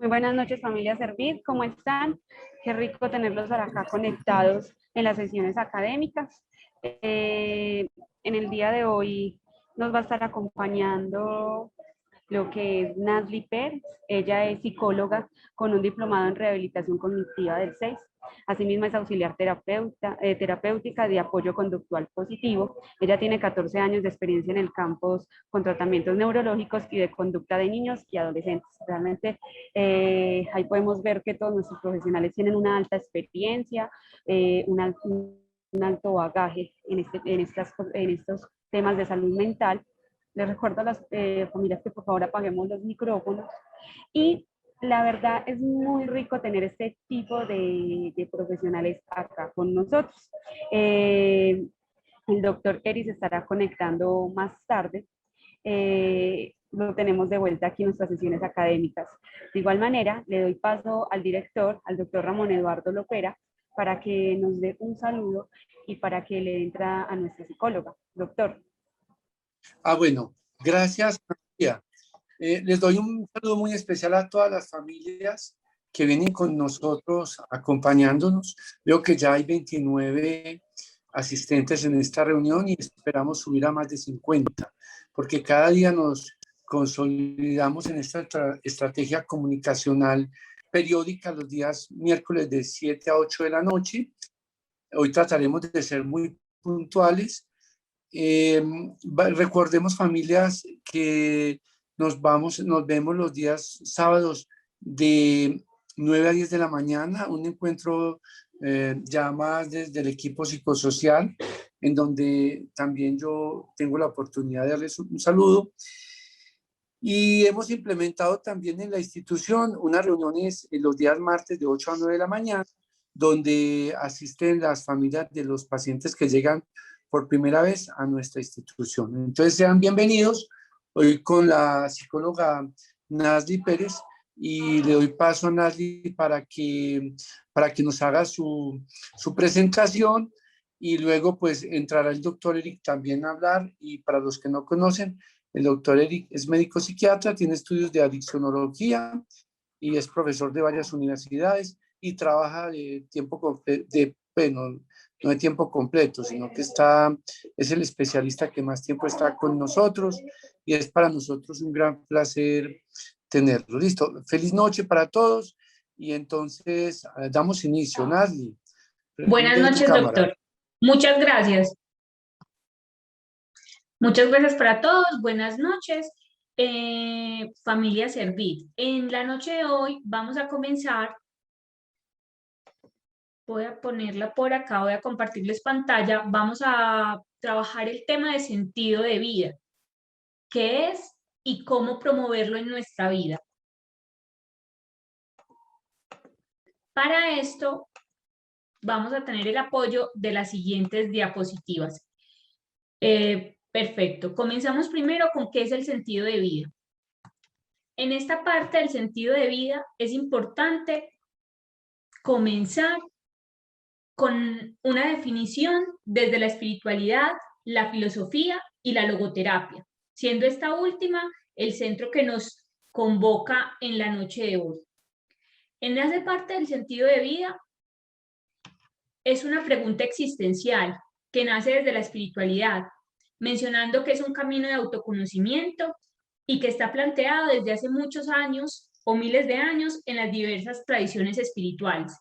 Muy buenas noches, familia Servit, ¿cómo están? Qué rico tenerlos acá conectados en las sesiones académicas. En el día de hoy nos va a estar acompañando lo que es Nazli Pérez. Ella es psicóloga con un diplomado en rehabilitación cognitiva del CEIS. Asimismo es auxiliar terapéutica de apoyo conductual positivo. Ella tiene 14 años de experiencia en el campo con tratamientos neurológicos y de conducta de niños y adolescentes. Realmente ahí podemos ver que todos nuestros profesionales tienen una alta experiencia, un alto bagaje en estos temas de salud mental. Les recuerdo a las familias que por favor apaguemos los micrófonos. Y la verdad es muy rico tener este tipo de profesionales acá con nosotros. El doctor Eri se estará conectando más tarde. Lo tenemos de vuelta aquí en nuestras sesiones académicas. De igual manera, le doy paso al director, al doctor Ramón Eduardo Lopera, para que nos dé un saludo y para que le entra a nuestra psicóloga. Doctor. Bueno, gracias, María. Les doy un saludo muy especial a todas las familias que vienen con nosotros acompañándonos. Veo que ya hay 29 asistentes en esta reunión y esperamos subir a más de 50, porque cada día nos consolidamos en esta estrategia comunicacional periódica los días miércoles de 7 a 8 de la noche. Hoy trataremos de ser muy puntuales. Recordemos, familias, que nos vemos los días sábados de 9 a 10 de la mañana, un encuentro ya más desde el equipo psicosocial, en donde también yo tengo la oportunidad de darles un saludo. Y hemos implementado también en la institución unas reuniones en los días martes de 8 a 9 de la mañana, donde asisten las familias de los pacientes que llegan por primera vez a nuestra institución. Entonces sean bienvenidos hoy con la psicóloga Nazli Pérez, y le doy paso a Nazli para que nos haga su presentación, y luego pues entrará el doctor Eric también a hablar. Y para los que no conocen, el doctor Eric es médico psiquiatra, tiene estudios de adiccionología y es profesor de varias universidades y trabaja de tiempo completo, bueno, no de tiempo completo, sino que es el especialista que más tiempo está con nosotros, y es para nosotros un gran placer tenerlo. Listo, feliz noche para todos, y entonces damos inicio. Nazli, Buenas prende tu noches, cámara. doctor. Muchas gracias. Muchas gracias para todos. Buenas noches, familia Servit. En la noche de hoy vamos a comenzar. Voy a ponerla por acá, voy a compartirles pantalla. Vamos a trabajar el tema de sentido de vida. ¿Qué es y cómo promoverlo en nuestra vida? Para esto vamos a tener el apoyo de las siguientes diapositivas. Perfecto. Comenzamos primero con qué es el sentido de vida. En esta parte del sentido de vida es importante comenzar con una definición desde la espiritualidad, la filosofía y la logoterapia, siendo esta última el centro que nos convoca en la noche de hoy. En esa parte del sentido de vida es una pregunta existencial que nace desde la espiritualidad, mencionando que es un camino de autoconocimiento y que está planteado desde hace muchos años o miles de años en las diversas tradiciones espirituales.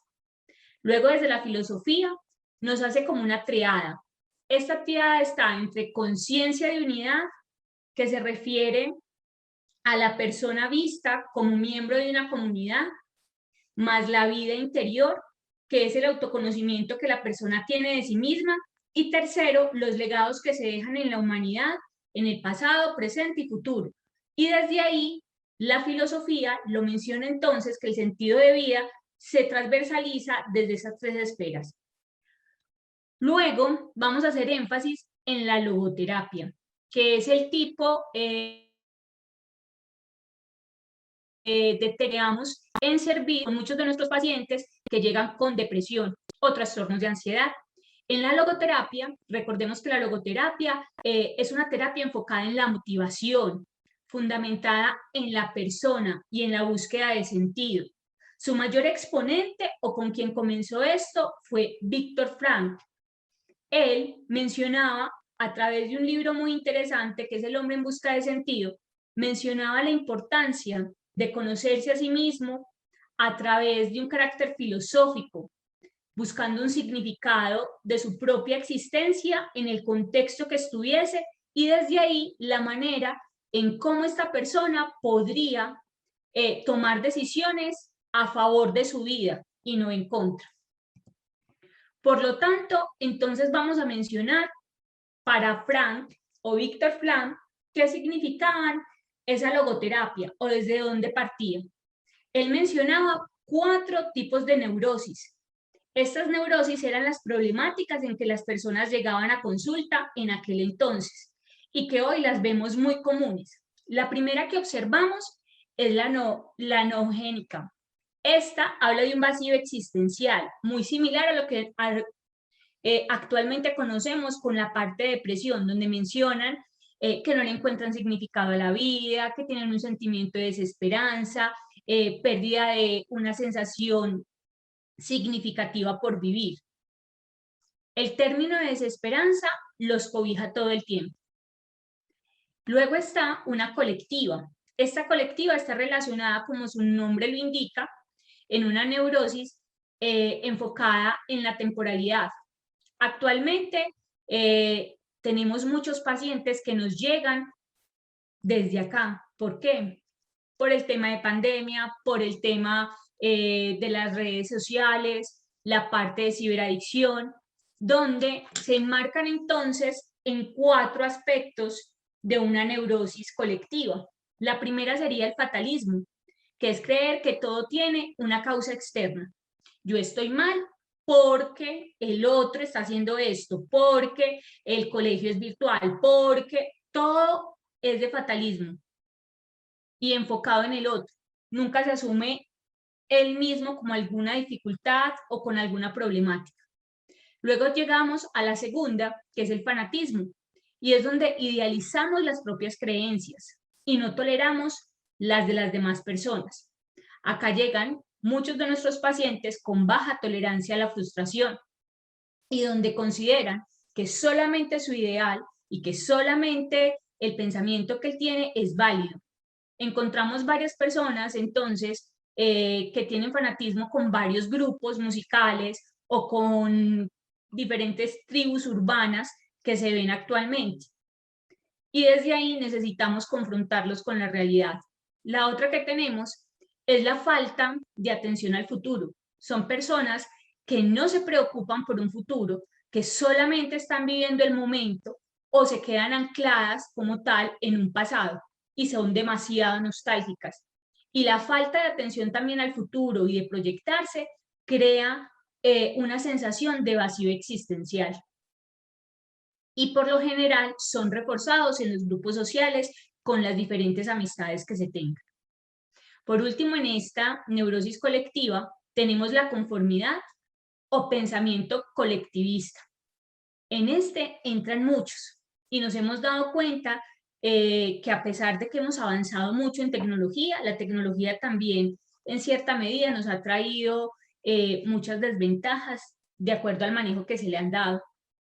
Luego, desde la filosofía, nos hace como una triada. Esta triada está entre conciencia de unidad, que se refiere a la persona vista como miembro de una comunidad, más la vida interior, que es el autoconocimiento que la persona tiene de sí misma, y tercero, los legados que se dejan en la humanidad, en el pasado, presente y futuro. Y desde ahí, la filosofía lo menciona entonces que el sentido de vida se transversaliza desde esas tres esferas. Luego, vamos a hacer énfasis en la logoterapia, que es el tipo de teníamos en Servit con muchos de nuestros pacientes que llegan con depresión o trastornos de ansiedad. En la logoterapia, recordemos que la logoterapia es una terapia enfocada en la motivación, fundamentada en la persona y en la búsqueda de sentido. Su mayor exponente o con quien comenzó esto fue Viktor Frankl. Él mencionaba a través de un libro muy interesante que es El hombre en busca de sentido, mencionaba la importancia de conocerse a sí mismo a través de un carácter filosófico, buscando un significado de su propia existencia en el contexto que estuviese y desde ahí la manera en cómo esta persona podría tomar decisiones a favor de su vida y no en contra. Por lo tanto, entonces vamos a mencionar para Frankl o Viktor Frankl qué significaban esa logoterapia o desde dónde partía. Él mencionaba 4 tipos de neurosis. Estas neurosis eran las problemáticas en que las personas llegaban a consulta en aquel entonces y que hoy las vemos muy comunes. La primera que observamos es la noogénica. Esta habla de un vacío existencial, muy similar a lo que actualmente conocemos con la parte de depresión, donde mencionan que no le encuentran significado a la vida, que tienen un sentimiento de desesperanza, pérdida de una sensación significativa por vivir. El término de desesperanza los cobija todo el tiempo. Luego está una colectiva. Esta colectiva está relacionada, como su nombre lo indica, en una neurosis enfocada en la temporalidad. Actualmente tenemos muchos pacientes que nos llegan desde acá. ¿Por qué? Por el tema de pandemia, por el tema de las redes sociales, la parte de ciberadicción, donde se enmarcan entonces en 4 aspectos de una neurosis colectiva. La primera sería el fatalismo, que es creer que todo tiene una causa externa. Yo estoy mal porque el otro está haciendo esto, porque el colegio es virtual, porque todo es de fatalismo y enfocado en el otro. Nunca se asume él mismo como alguna dificultad o con alguna problemática. Luego llegamos a la segunda, que es el fanatismo, y es donde idealizamos las propias creencias y no toleramos las de las demás personas. Acá llegan muchos de nuestros pacientes con baja tolerancia a la frustración y donde consideran que solamente su ideal y que solamente el pensamiento que él tiene es válido. Encontramos varias personas entonces que tienen fanatismo con varios grupos musicales o con diferentes tribus urbanas que se ven actualmente. Y desde ahí necesitamos confrontarlos con la realidad. La otra que tenemos es la falta de atención al futuro. Son personas que no se preocupan por un futuro, que solamente están viviendo el momento o se quedan ancladas como tal en un pasado y son demasiado nostálgicas. Y la falta de atención también al futuro y de proyectarse crea una sensación de vacío existencial. Y por lo general son reforzados en los grupos sociales con las diferentes amistades que se tengan. Por último, en esta neurosis colectiva tenemos la conformidad o pensamiento colectivista. En este entran muchos y nos hemos dado cuenta que a pesar de que hemos avanzado mucho en tecnología, la tecnología también en cierta medida nos ha traído muchas desventajas de acuerdo al manejo que se le han dado.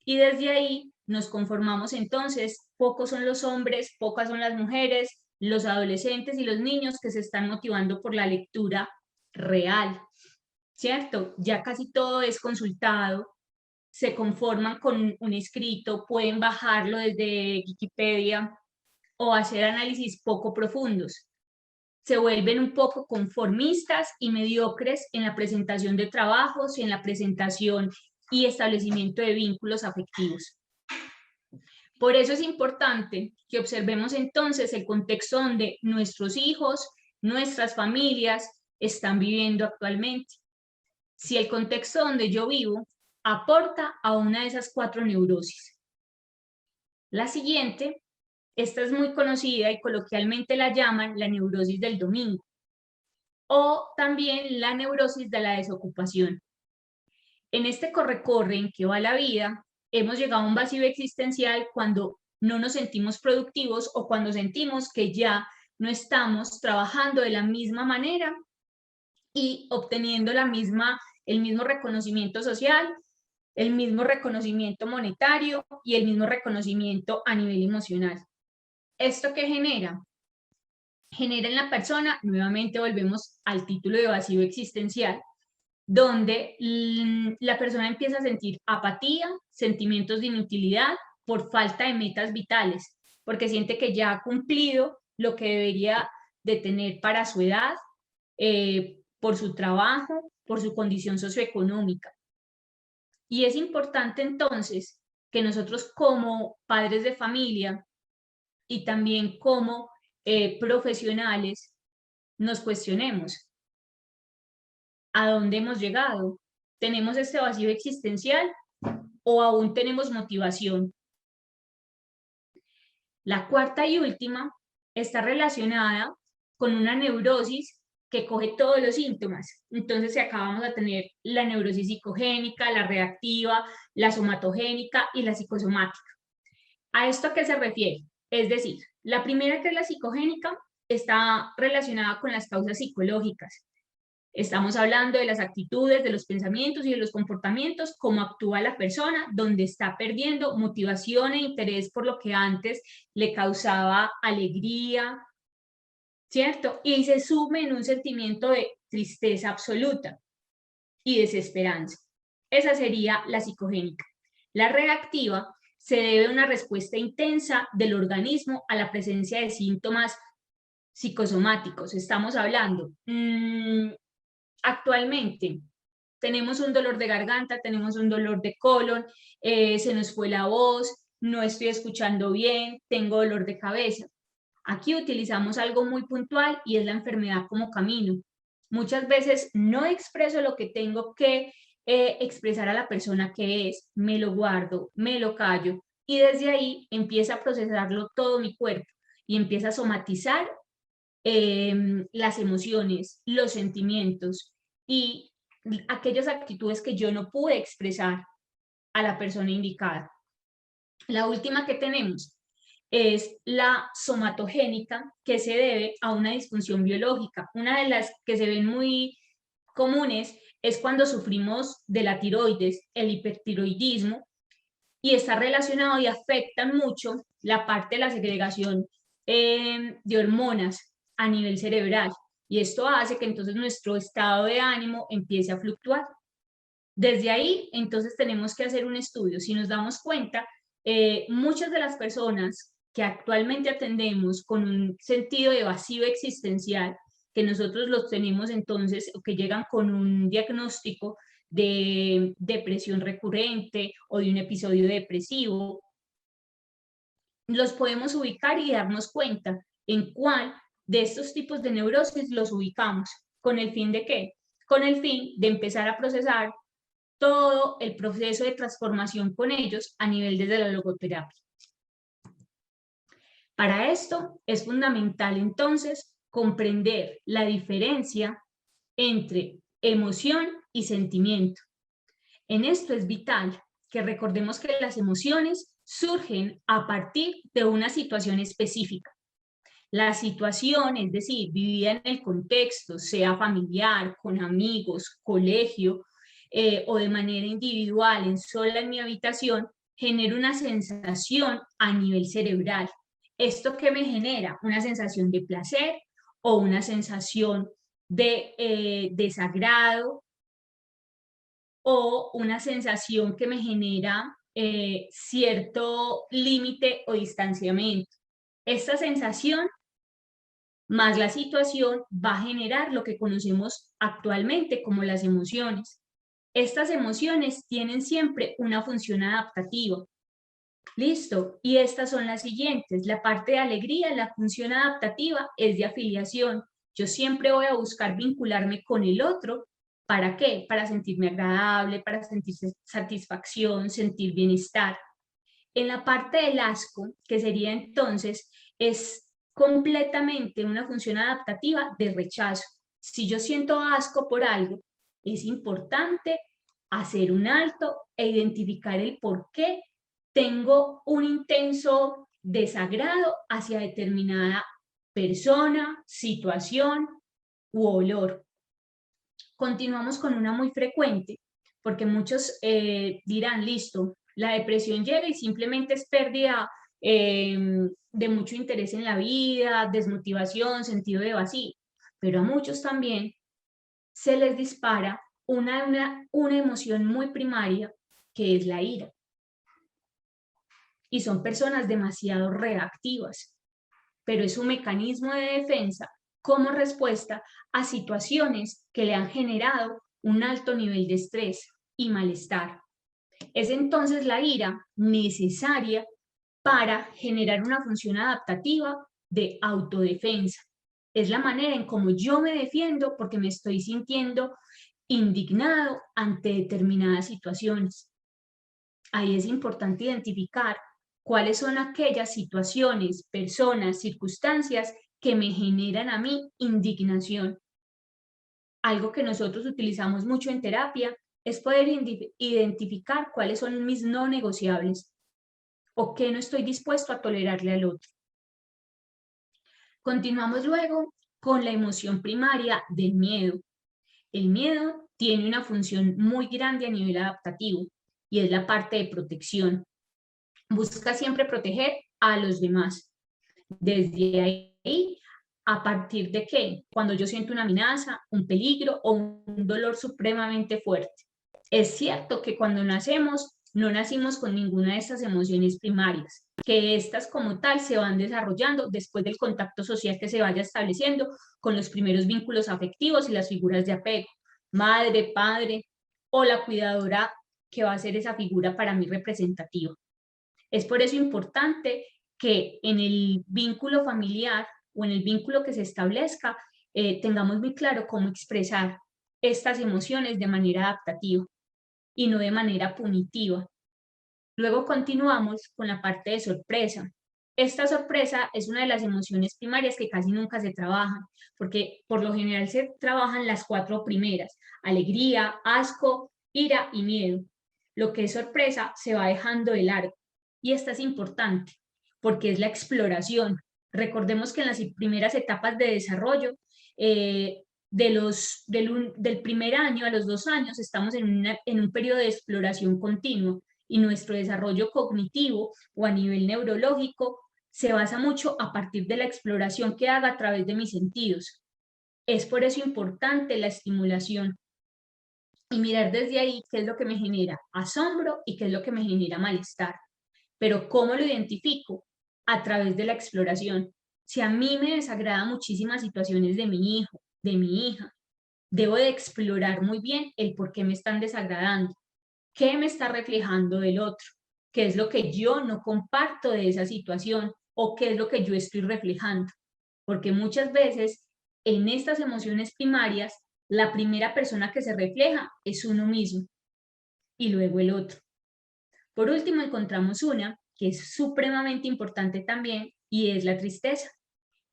Y desde ahí nos conformamos entonces, pocos son los hombres, pocas son las mujeres, los adolescentes y los niños que se están motivando por la lectura real, ¿cierto? Ya casi todo es consultado, se conforman con un escrito, pueden bajarlo desde Wikipedia o hacer análisis poco profundos. Se vuelven un poco conformistas y mediocres en la presentación de trabajos y en la presentación y establecimiento de vínculos afectivos. Por eso es importante que observemos entonces el contexto donde nuestros hijos, nuestras familias están viviendo actualmente. Si el contexto donde yo vivo aporta a una de esas 4 neurosis. La siguiente, esta es muy conocida y coloquialmente la llaman la neurosis del domingo o también la neurosis de la desocupación. En este corre-corre en que va la vida, hemos llegado a un vacío existencial cuando no nos sentimos productivos o cuando sentimos que ya no estamos trabajando de la misma manera y obteniendo el mismo reconocimiento social, el mismo reconocimiento monetario y el mismo reconocimiento a nivel emocional. ¿Esto qué genera? Genera en la persona, nuevamente volvemos al título de vacío existencial, donde la persona empieza a sentir apatía, sentimientos de inutilidad por falta de metas vitales, porque siente que ya ha cumplido lo que debería de tener para su edad, por su trabajo, por su condición socioeconómica. Y es importante entonces que nosotros como padres de familia y también como profesionales nos cuestionemos a dónde hemos llegado. ¿Tenemos este vacío existencial o aún tenemos motivación? La cuarta y última está relacionada con una neurosis que coge todos los síntomas. Entonces, si acabamos de tener la neurosis psicogénica, la reactiva, la somatogénica y la psicosomática. ¿A esto a qué se refiere? Es decir, la primera, que es la psicogénica, está relacionada con las causas psicológicas. Estamos hablando de las actitudes, de los pensamientos y de los comportamientos, cómo actúa la persona, donde está perdiendo motivación e interés por lo que antes le causaba alegría, ¿cierto? Y se sume en un sentimiento de tristeza absoluta y desesperanza. Esa sería la psicogénica. La reactiva se debe a una respuesta intensa del organismo a la presencia de síntomas psicosomáticos. Estamos hablando, actualmente tenemos un dolor de garganta, tenemos un dolor de colon, se nos fue la voz, no estoy escuchando bien, tengo dolor de cabeza. Aquí utilizamos algo muy puntual y es la enfermedad como camino. Muchas veces no expreso lo que tengo que expresar a la persona que es, me lo guardo, me lo callo y desde ahí empieza a procesarlo todo mi cuerpo y empieza a somatizar las emociones, los sentimientos y aquellas actitudes que yo no pude expresar a la persona indicada. La última que tenemos es la somatogénica, que se debe a una disfunción biológica. Una de las que se ven muy comunes es cuando sufrimos de la tiroides, el hipertiroidismo, y está relacionado y afecta mucho la parte de la segregación de hormonas a nivel cerebral. Y esto hace que entonces nuestro estado de ánimo empiece a fluctuar. Desde ahí, entonces tenemos que hacer un estudio. Si nos damos cuenta, muchas de las personas que actualmente atendemos con un sentido de vacío existencial, que nosotros los tenemos entonces, o que llegan con un diagnóstico de depresión recurrente o de un episodio depresivo, los podemos ubicar y darnos cuenta en cuál de estos tipos de neurosis los ubicamos. ¿Con el fin de qué? Con el fin de empezar a procesar todo el proceso de transformación con ellos a nivel desde la logoterapia. Para esto es fundamental entonces comprender la diferencia entre emoción y sentimiento. En esto es vital que recordemos que las emociones surgen a partir de una situación específica. La situación, es decir, vivida en el contexto, sea familiar, con amigos, colegio, o de manera individual, sola en mi habitación, genera una sensación a nivel cerebral. ¿Esto qué me genera? Una sensación de placer o una sensación de desagrado o una sensación que me genera cierto límite o distanciamiento. Esta sensación más la situación va a generar lo que conocemos actualmente como las emociones. Estas emociones tienen siempre una función adaptativa. Listo, y estas son las siguientes. La parte de alegría, la función adaptativa es de afiliación. Yo siempre voy a buscar vincularme con el otro. ¿Para qué? Para sentirme agradable, para sentir satisfacción, sentir bienestar. En la parte del asco, que sería entonces, es completamente una función adaptativa de rechazo. Si yo siento asco por algo, es importante hacer un alto e identificar el por qué tengo un intenso desagrado hacia determinada persona, situación u olor. Continuamos con una muy frecuente, porque muchos dirán, listo, la depresión llega y simplemente es pérdida de mucho interés en la vida, desmotivación, sentido de vacío, pero a muchos también se les dispara una emoción muy primaria, que es la ira. Y son personas demasiado reactivas, pero es un mecanismo de defensa como respuesta a situaciones que le han generado un alto nivel de estrés y malestar. Es entonces la ira necesaria para generar una función adaptativa de autodefensa. Es la manera en cómo yo me defiendo porque me estoy sintiendo indignado ante determinadas situaciones. Ahí es importante identificar cuáles son aquellas situaciones, personas, circunstancias que me generan a mí indignación. Algo que nosotros utilizamos mucho en terapia es poder identificar cuáles son mis no negociables o qué no estoy dispuesto a tolerarle al otro. Continuamos luego con la emoción primaria del miedo. El miedo tiene una función muy grande a nivel adaptativo y es la parte de protección. Busca siempre proteger a los demás. Desde ahí, ¿a partir de qué? Cuando yo siento una amenaza, un peligro o un dolor supremamente fuerte. Es cierto que cuando nacemos, no nacimos con ninguna de estas emociones primarias, que estas como tal se van desarrollando después del contacto social que se vaya estableciendo con los primeros vínculos afectivos y las figuras de apego, madre, padre o la cuidadora que va a ser esa figura para mí representativa. Es por eso importante que en el vínculo familiar o en el vínculo que se establezca tengamos muy claro cómo expresar estas emociones de manera adaptativa y no de manera punitiva. Luego continuamos con la parte de sorpresa. Esta sorpresa es una de las emociones primarias que casi nunca se trabajan, porque por lo general se trabajan las 4 primeras: alegría, asco, ira y miedo. Lo que es sorpresa se va dejando de largo. Y esta es importante, porque es la exploración. Recordemos que en las primeras etapas de desarrollo, del primer año a los 2 años, estamos en un periodo de exploración continuo y nuestro desarrollo cognitivo o a nivel neurológico se basa mucho a partir de la exploración que haga a través de mis sentidos. Es por eso importante la estimulación y mirar desde ahí qué es lo que me genera asombro y qué es lo que me genera malestar. Pero ¿cómo lo identifico? A través de la exploración. Si a mí me desagrada muchísimas situaciones de mi hijo, de mi hija, debo de explorar muy bien el por qué me están desagradando, qué me está reflejando del otro, qué es lo que yo no comparto de esa situación o qué es lo que yo estoy reflejando. Porque muchas veces en estas emociones primarias, la primera persona que se refleja es uno mismo y luego el otro. Por último, encontramos una que es supremamente importante también y es la tristeza.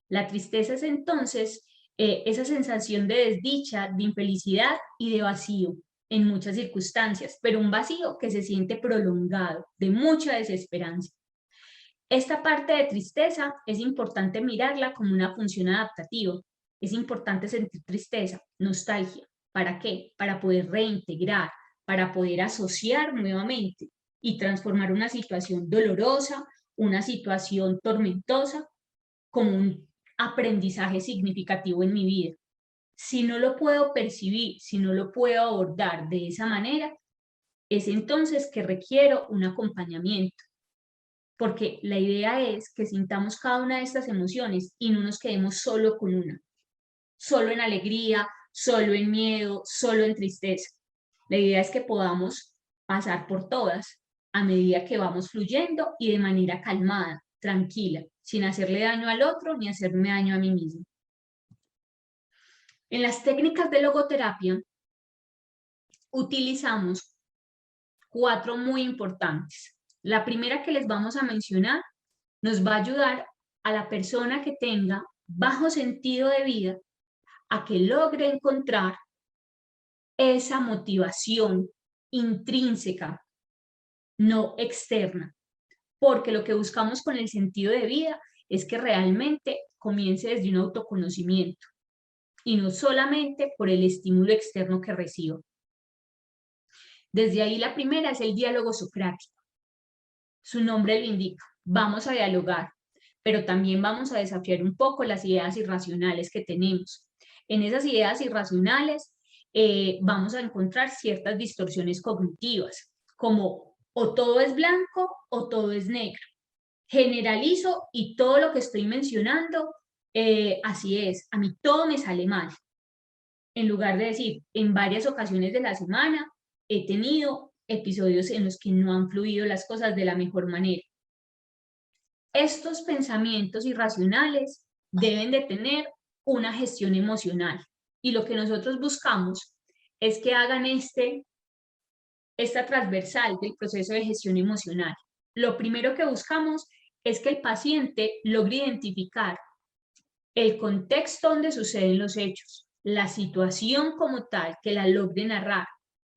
La tristeza es entonces esa sensación de desdicha, de infelicidad y de vacío en muchas circunstancias, pero un vacío que se siente prolongado, de mucha desesperanza. Esta parte de tristeza es importante mirarla como una función adaptativa. Es importante sentir tristeza, nostalgia. ¿Para qué? Para poder reintegrar, para poder asociar nuevamente y transformar una situación dolorosa, una situación tormentosa, como un aprendizaje significativo en mi vida. Si no lo puedo percibir, si no lo puedo abordar de esa manera, es entonces que requiero un acompañamiento. Porque la idea es que sintamos cada una de estas emociones y no nos quedemos solo con una. Solo en alegría, solo en miedo, solo en tristeza. La idea es que podamos pasar por todas a medida que vamos fluyendo y de manera calmada, tranquila, sin hacerle daño al otro ni hacerme daño a mí mismo. En las técnicas de logoterapia utilizamos 4 muy importantes. La primera que les vamos a mencionar nos va a ayudar a la persona que tenga bajo sentido de vida a que logre encontrar esa motivación intrínseca, no externa, porque lo que buscamos con el sentido de vida es que realmente comience desde un autoconocimiento y no solamente por el estímulo externo que recibo. Desde ahí la primera es el diálogo socrático. Su nombre lo indica, vamos a dialogar, pero también vamos a desafiar un poco las ideas irracionales que tenemos. En esas ideas irracionales vamos a encontrar ciertas distorsiones cognitivas, como o todo es blanco o todo es negro. Generalizo y todo lo que estoy mencionando, así es, a mí todo me sale mal. En lugar de decir, en varias ocasiones de la semana he tenido episodios en los que no han fluido las cosas de la mejor manera. Estos pensamientos irracionales deben de tener una gestión emocional y lo que nosotros buscamos es que hagan esta transversal del proceso de gestión emocional. Lo primero que buscamos es que el paciente logre identificar el contexto donde suceden los hechos, la situación como tal, que la logre narrar.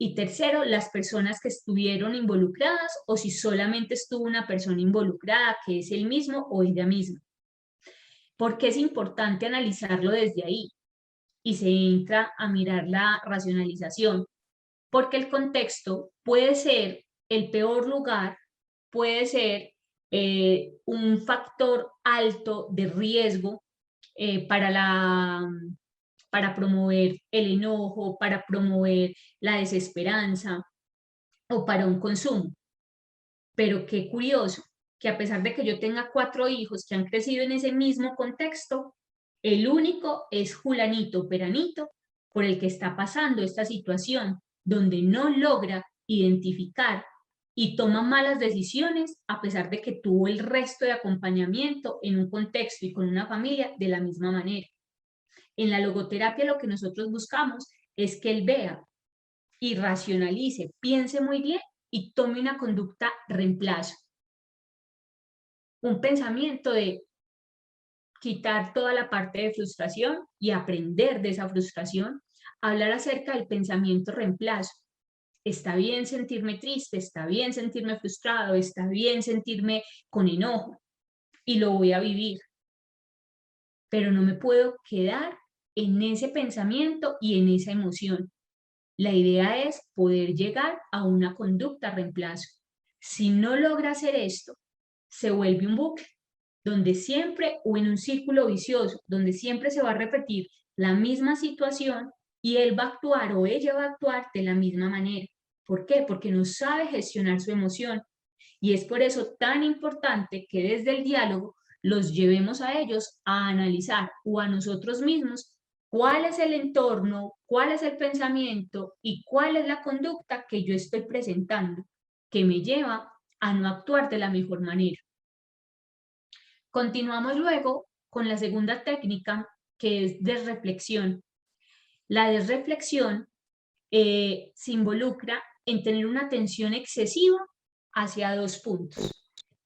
Y tercero, las personas que estuvieron involucradas o si solamente estuvo una persona involucrada, que es él mismo o ella misma. Porque es importante analizarlo desde ahí y se entra a mirar la racionalización. Porque el contexto puede ser el peor lugar, puede ser un factor alto de riesgo para promover el enojo, para promover la desesperanza o para un consumo. Pero qué curioso que a pesar de que yo tenga 4 hijos que han crecido en ese mismo contexto, el único es Julanito, Peranito, por el que está pasando esta situación, donde no logra identificar y toma malas decisiones a pesar de que tuvo el resto de acompañamiento en un contexto y con una familia de la misma manera. En la logoterapia lo que nosotros buscamos es que él vea y racionalice, piense muy bien y tome una conducta reemplazo. Un pensamiento de quitar toda la parte de frustración y aprender de esa frustración, hablar acerca del pensamiento reemplazo. Está bien sentirme triste, está bien sentirme frustrado, está bien sentirme con enojo y lo voy a vivir, pero no me puedo quedar en ese pensamiento y en esa emoción. La idea es poder llegar a una conducta reemplazo. Si no logra hacer esto, se vuelve un bucle, donde siempre, o en un círculo vicioso, donde siempre se va a repetir la misma situación y él va a actuar o ella va a actuar de la misma manera. ¿Por qué? Porque no sabe gestionar su emoción. Y es por eso tan importante que desde el diálogo los llevemos a ellos a analizar o a nosotros mismos cuál es el entorno, cuál es el pensamiento y cuál es la conducta que yo estoy presentando que me lleva a no actuar de la mejor manera. Continuamos luego con la segunda técnica, que es desreflexión. La desreflexión se involucra en tener una atención excesiva hacia 2 puntos.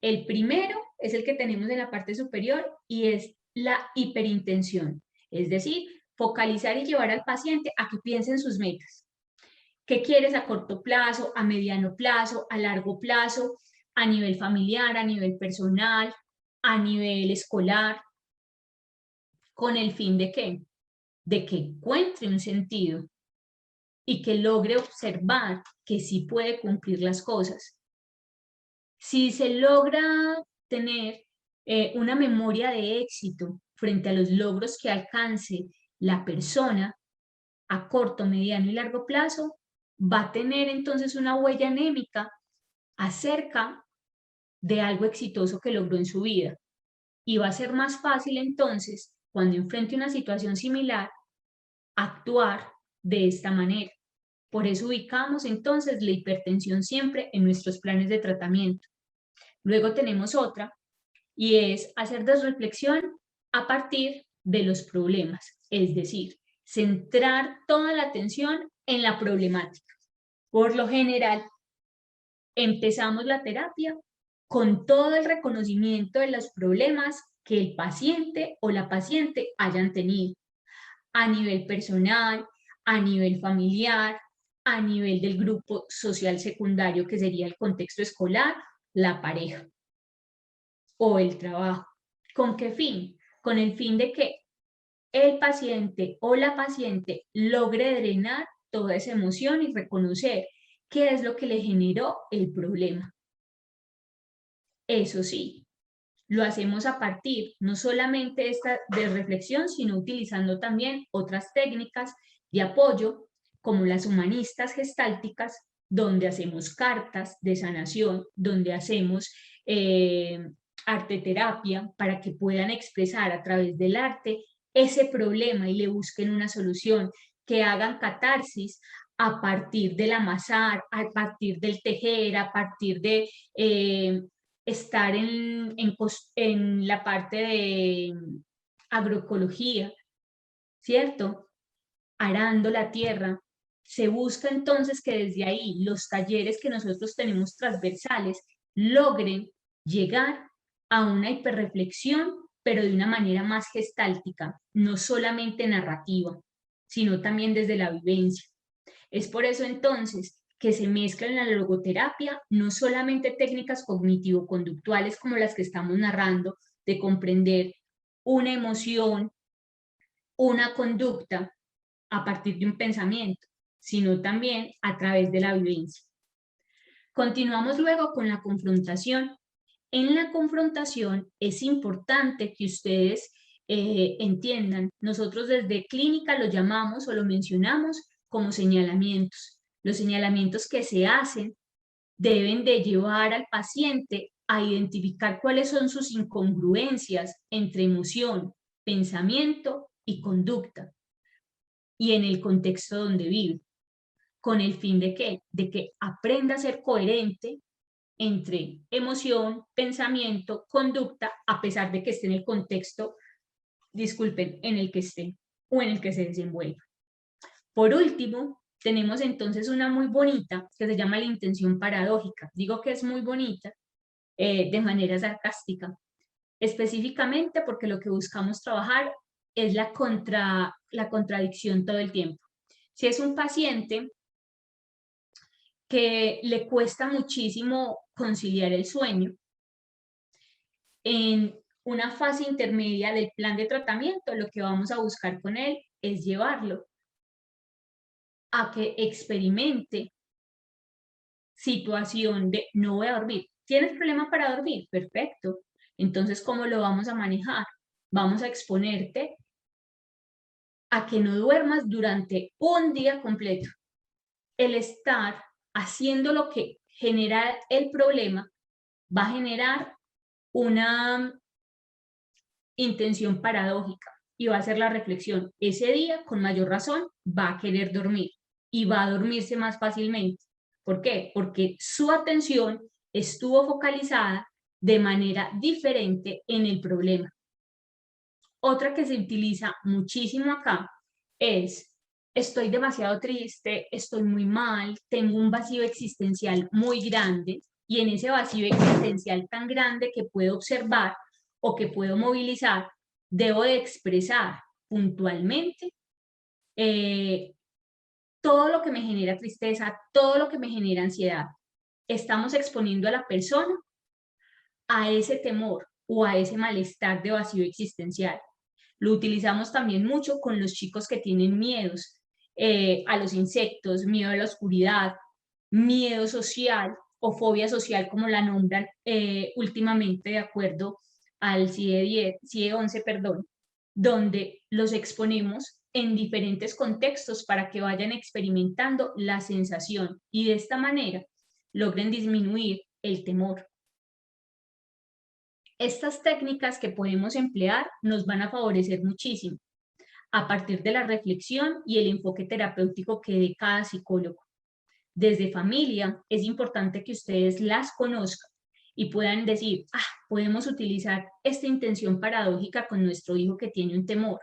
El primero es el que tenemos en la parte superior y es la hiperintención, es decir, focalizar y llevar al paciente a que piense en sus metas. ¿Qué quieres a corto plazo, a mediano plazo, a largo plazo, a nivel familiar, a nivel personal, a nivel escolar? ¿Con el fin de qué? De que encuentre un sentido y que logre observar que sí puede cumplir las cosas. Si se logra tener una memoria de éxito frente a los logros que alcance la persona a corto, mediano y largo plazo, va a tener entonces una huella anémica acerca de algo exitoso que logró en su vida. Y va a ser más fácil entonces, cuando enfrente una situación similar, actuar de esta manera. Por eso ubicamos entonces la hipertensión siempre en nuestros planes de tratamiento. Luego tenemos otra, y es hacer desreflexión a partir de los problemas, es decir, centrar toda la atención en la problemática. Por lo general, empezamos la terapia con todo el reconocimiento de los problemas que el paciente o la paciente hayan tenido a nivel personal, a nivel familiar, a nivel del grupo social secundario, que sería el contexto escolar, la pareja o el trabajo. ¿Con qué fin? con el fin de que el paciente o la paciente logre drenar toda esa emoción y reconocer qué es lo que le generó el problema. Eso sí, lo hacemos a partir no solamente de reflexión, sino utilizando también otras técnicas de apoyo, como las humanistas gestálticas, donde hacemos cartas de sanación, donde hacemos arteterapia para que puedan expresar a través del arte ese problema y le busquen una solución, que hagan catarsis a partir del amasar, a partir del tejer, a partir de estar en la parte de agroecología, ¿cierto? Arando la tierra. Se busca entonces que desde ahí los talleres que nosotros tenemos transversales logren llegar a una hiperreflexión, pero de una manera más gestáltica, no solamente narrativa, sino también desde la vivencia. Es por eso entonces que se mezclan en la logoterapia no solamente técnicas cognitivo-conductuales como las que estamos narrando, de comprender una emoción, una conducta a partir de un pensamiento, sino también a través de la vivencia. Continuamos luego con la confrontación. En la confrontación es importante que ustedes entiendan, nosotros desde clínica lo llamamos o lo mencionamos como señalamientos. Los señalamientos que se hacen deben de llevar al paciente a identificar cuáles son sus incongruencias entre emoción, pensamiento y conducta, y en el contexto donde vive, con el fin de que aprenda a ser coherente entre emoción, pensamiento, conducta, a pesar de que esté en el contexto, disculpen, en el que esté o en el que se desenvuelva. Por último, tenemos entonces una muy bonita que se llama la intención paradójica. Digo que es muy bonita de manera sarcástica, específicamente porque lo que buscamos trabajar es la contradicción todo el tiempo. Si es un paciente que le cuesta muchísimo conciliar el sueño, en una fase intermedia del plan de tratamiento, lo que vamos a buscar con él es llevarlo a que experimente situación de no voy a dormir. ¿Tienes problema para dormir? Perfecto. Entonces, ¿cómo lo vamos a manejar? Vamos a exponerte a que no duermas durante un día completo. El estar haciendo lo que genera el problema va a generar una intención paradójica y va a ser la reflexión. Ese día, con mayor razón, va a querer dormir y va a dormirse más fácilmente. ¿Por qué? Porque su atención estuvo focalizada de manera diferente en el problema. Otra que se utiliza muchísimo acá es: estoy demasiado triste, estoy muy mal, tengo un vacío existencial muy grande, y en ese vacío existencial tan grande que puedo observar o que puedo movilizar, debo de expresar puntualmente todo lo que me genera tristeza, todo lo que me genera ansiedad. Estamos exponiendo a la persona a ese temor o a ese malestar de vacío existencial. Lo utilizamos también mucho con los chicos que tienen miedos a los insectos, miedo a la oscuridad, miedo social o fobia social, como la nombran últimamente de acuerdo al CIE-11, perdón, donde los exponemos en diferentes contextos para que vayan experimentando la sensación y de esta manera logren disminuir el temor. Estas técnicas que podemos emplear nos van a favorecer muchísimo a partir de la reflexión y el enfoque terapéutico que dé cada psicólogo. Desde familia es importante que ustedes las conozcan y puedan decir, podemos utilizar esta intención paradójica con nuestro hijo que tiene un temor,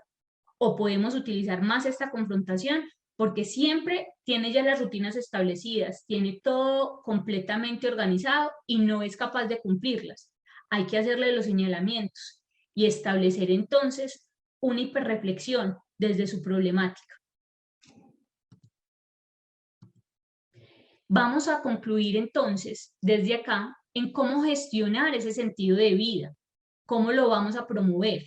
o podemos utilizar más esta confrontación porque siempre tiene ya las rutinas establecidas, tiene todo completamente organizado y no es capaz de cumplirlas. Hay que hacerle los señalamientos y establecer entonces una hiperreflexión desde su problemática. Vamos a concluir entonces desde acá en cómo gestionar ese sentido de vida, cómo lo vamos a promover.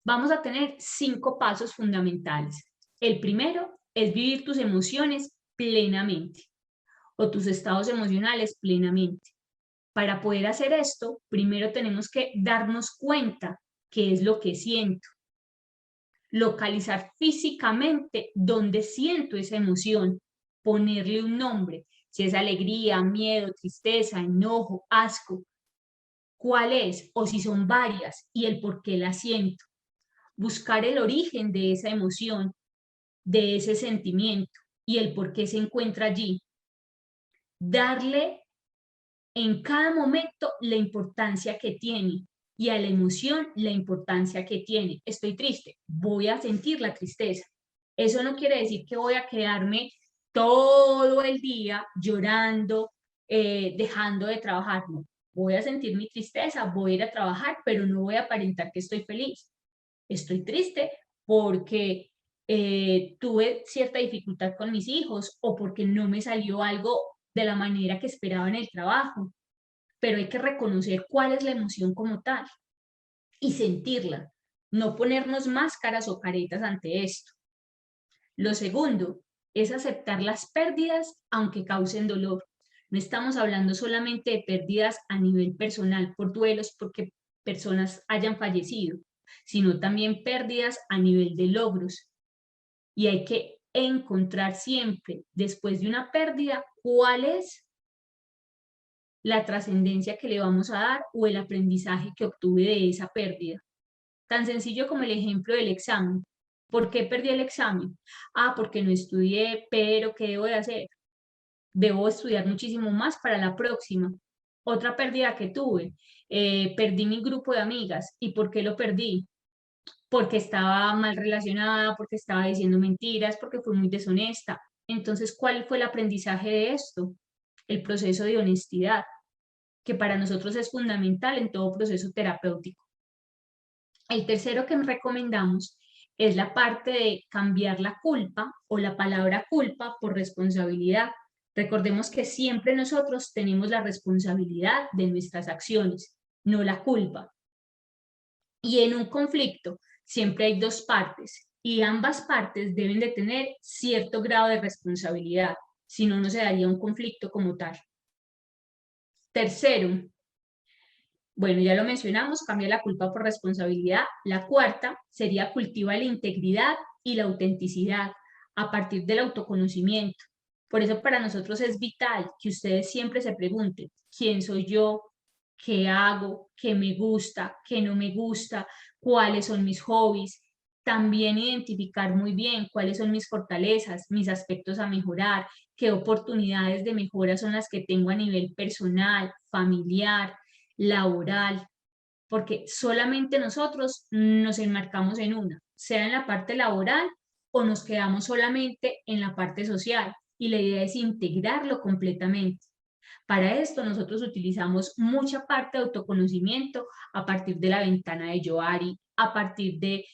vamos a tener 5 pasos fundamentales. El primero es vivir tus emociones plenamente o tus estados emocionales plenamente. Para poder hacer esto, primero tenemos que darnos cuenta qué es lo que siento, localizar físicamente dónde siento esa emoción, ponerle un nombre, si es alegría, miedo, tristeza, enojo, asco, cuál es o si son varias y el por qué la siento. Buscar el origen de esa emoción, de ese sentimiento y el por qué se encuentra allí. Darle en cada momento la importancia que tiene y a la emoción la importancia que tiene. Estoy triste, voy a sentir la tristeza. Eso no quiere decir que voy a quedarme todo el día llorando, dejando de trabajar. No, voy a sentir mi tristeza, voy a ir a trabajar, pero no voy a aparentar que estoy feliz. Estoy triste porque tuve cierta dificultad con mis hijos o porque no me salió algo de la manera que esperaba en el trabajo, pero hay que reconocer cuál es la emoción como tal y sentirla, no ponernos máscaras o caretas ante esto. Lo segundo es aceptar las pérdidas aunque causen dolor. No estamos hablando solamente de pérdidas a nivel personal por duelos porque personas hayan fallecido, sino también pérdidas a nivel de logros. Y hay que encontrar siempre, después de una pérdida, cuál es la trascendencia que le vamos a dar o el aprendizaje que obtuve de esa pérdida. Tan sencillo como el ejemplo del examen. ¿Por qué perdí el examen? Ah, porque no estudié, pero ¿qué debo de hacer? Debo estudiar muchísimo más para la próxima. Otra pérdida que tuve, perdí mi grupo de amigas. ¿Y por qué lo perdí? Porque estaba mal relacionada, porque estaba diciendo mentiras, porque fui muy deshonesta. Entonces, ¿cuál fue el aprendizaje de esto? El proceso de honestidad, que para nosotros es fundamental en todo proceso terapéutico. El tercero que recomendamos es la parte de cambiar la culpa o la palabra culpa por responsabilidad. Recordemos que siempre nosotros tenemos la responsabilidad de nuestras acciones, no la culpa. Y en un conflicto siempre hay dos partes y ambas partes deben de tener cierto grado de responsabilidad, si no, no se daría un conflicto como tal. Tercero, bueno, ya lo mencionamos, cambia la culpa por responsabilidad. La cuarta sería cultiva la integridad y la autenticidad a partir del autoconocimiento. Por eso para nosotros es vital que ustedes siempre se pregunten, ¿quién soy yo? ¿Qué hago? ¿Qué me gusta? ¿Qué no me gusta? ¿Cuáles son mis hobbies? También identificar muy bien cuáles son mis fortalezas, mis aspectos a mejorar, qué oportunidades de mejora son las que tengo a nivel personal, familiar, laboral, porque solamente nosotros nos enmarcamos en una, sea en la parte laboral o nos quedamos solamente en la parte social, y la idea es integrarlo completamente. Para esto nosotros utilizamos mucha parte de autoconocimiento a partir de la ventana de Johari, a partir de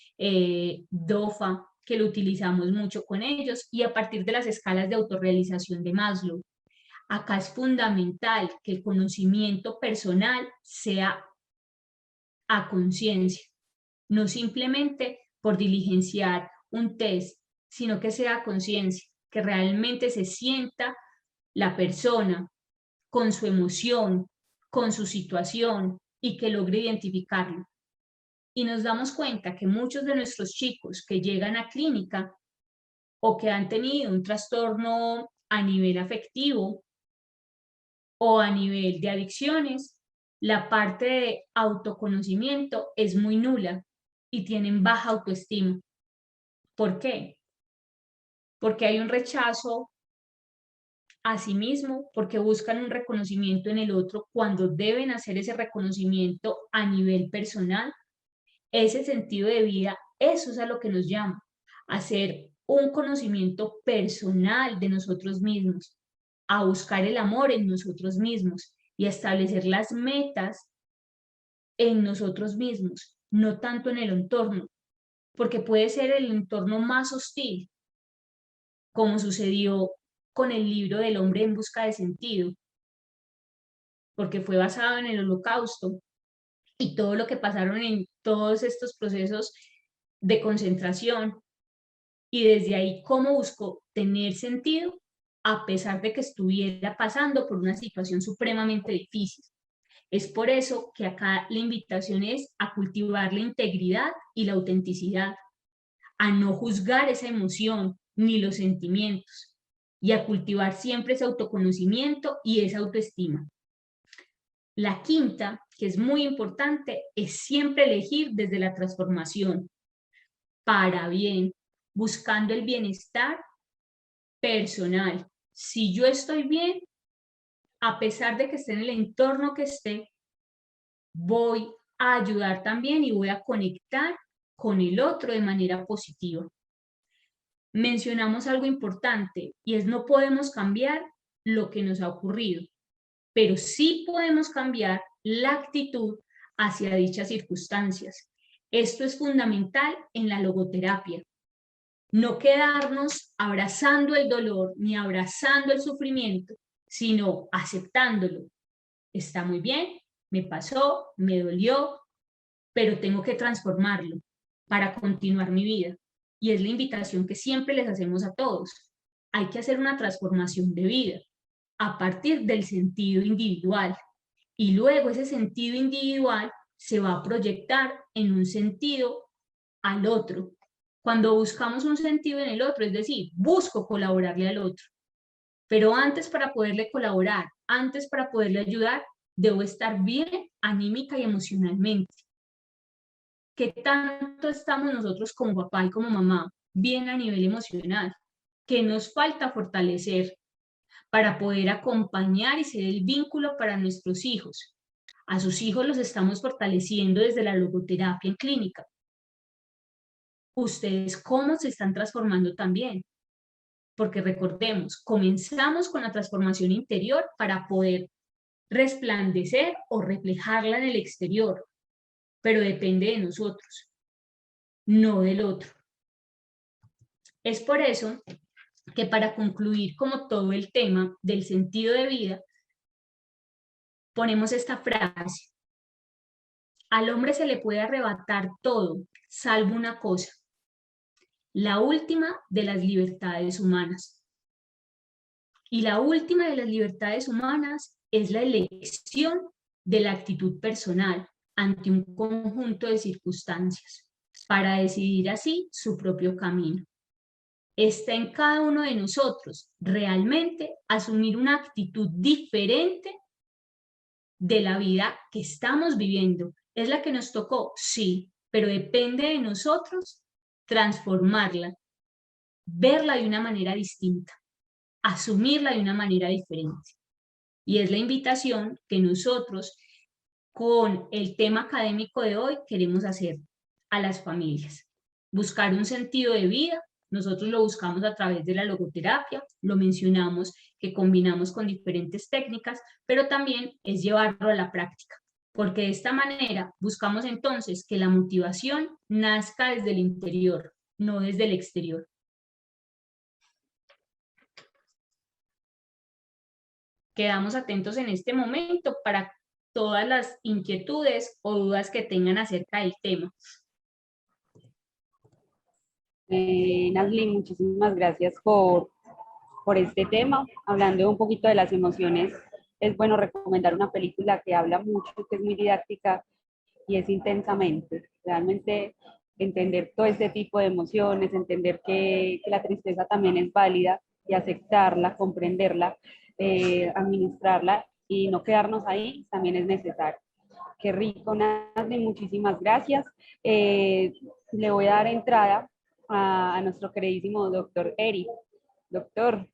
DOFA, que lo utilizamos mucho con ellos, y a partir de las escalas de autorrealización de Maslow. Acá es fundamental que el conocimiento personal sea a conciencia, no simplemente por diligenciar un test, sino que sea a conciencia, que realmente se sienta la persona con su emoción, con su situación y que logre identificarlo. Y nos damos cuenta que muchos de nuestros chicos que llegan a clínica o que han tenido un trastorno a nivel afectivo o a nivel de adicciones, la parte de autoconocimiento es muy nula y tienen baja autoestima. ¿Por qué? Porque hay un rechazo a sí mismo, porque buscan un reconocimiento en el otro cuando deben hacer ese reconocimiento a nivel personal. Ese sentido de vida, eso es a lo que nos llama, hacer un conocimiento personal de nosotros mismos, a buscar el amor en nosotros mismos y a establecer las metas en nosotros mismos, no tanto en el entorno, porque puede ser el entorno más hostil, como sucedió con el libro del hombre en busca de sentido, porque fue basado en el Holocausto y todo lo que pasaron en todos estos procesos de concentración, y desde ahí cómo buscó tener sentido a pesar de que estuviera pasando por una situación supremamente difícil. Es por eso que acá la invitación es a cultivar la integridad y la autenticidad, a no juzgar esa emoción ni los sentimientos, y a cultivar siempre ese autoconocimiento y esa autoestima. La quinta, que es muy importante, es siempre elegir desde la transformación, para bien, buscando el bienestar personal. Si yo estoy bien, a pesar de que esté en el entorno que esté, voy a ayudar también y voy a conectar con el otro de manera positiva. Mencionamos algo importante y es no podemos cambiar lo que nos ha ocurrido, pero sí podemos cambiar la actitud hacia dichas circunstancias. Esto es fundamental en la logoterapia. No quedarnos abrazando el dolor ni abrazando el sufrimiento, sino aceptándolo. Está muy bien, me pasó, me dolió, pero tengo que transformarlo para continuar mi vida. Y es la invitación que siempre les hacemos a todos. Hay que hacer una transformación de vida a partir del sentido individual. Y luego ese sentido individual se va a proyectar en un sentido al otro. Cuando buscamos un sentido en el otro, es decir, busco colaborarle al otro. Pero antes, para poderle colaborar, antes para poderle ayudar, debo estar bien anímica y emocionalmente. ¿Qué tanto estamos nosotros como papá y como mamá bien a nivel emocional? ¿Qué nos falta fortalecer para poder acompañar y ser el vínculo para nuestros hijos? A sus hijos los estamos fortaleciendo desde la logoterapia en clínica. ¿Ustedes cómo se están transformando también? Porque recordemos, comenzamos con la transformación interior para poder resplandecer o reflejarla en el exterior, pero depende de nosotros, no del otro. Es por eso que para concluir como todo el tema del sentido de vida, ponemos esta frase: al hombre se le puede arrebatar todo, salvo una cosa, la última de las libertades humanas. Y la última de las libertades humanas es la elección de la actitud personal ante un conjunto de circunstancias para decidir así su propio camino. Está en cada uno de nosotros realmente asumir una actitud diferente de la vida que estamos viviendo. ¿Es la que nos tocó? Sí, pero depende de nosotros transformarla, verla de una manera distinta, asumirla de una manera diferente. Y es la invitación que nosotros, con el tema académico de hoy, queremos hacer a las familias. Buscar un sentido de vida. Nosotros lo buscamos a través de la logoterapia, lo mencionamos que combinamos con diferentes técnicas, pero también es llevarlo a la práctica, porque de esta manera buscamos entonces que la motivación nazca desde el interior, no desde el exterior. Quedamos atentos en este momento para todas las inquietudes o dudas que tengan acerca del tema. Nazli, muchísimas gracias por este tema. Hablando un poquito de las emociones, es bueno recomendar una película que habla mucho, que es muy didáctica y es Intensamente. Realmente entender todo este tipo de emociones, entender que la tristeza también es válida y aceptarla, comprenderla, administrarla y no quedarnos ahí también es necesario. Qué rico, Nazli, muchísimas gracias. Le voy a dar entrada a nuestro queridísimo doctor Eric. Doctor,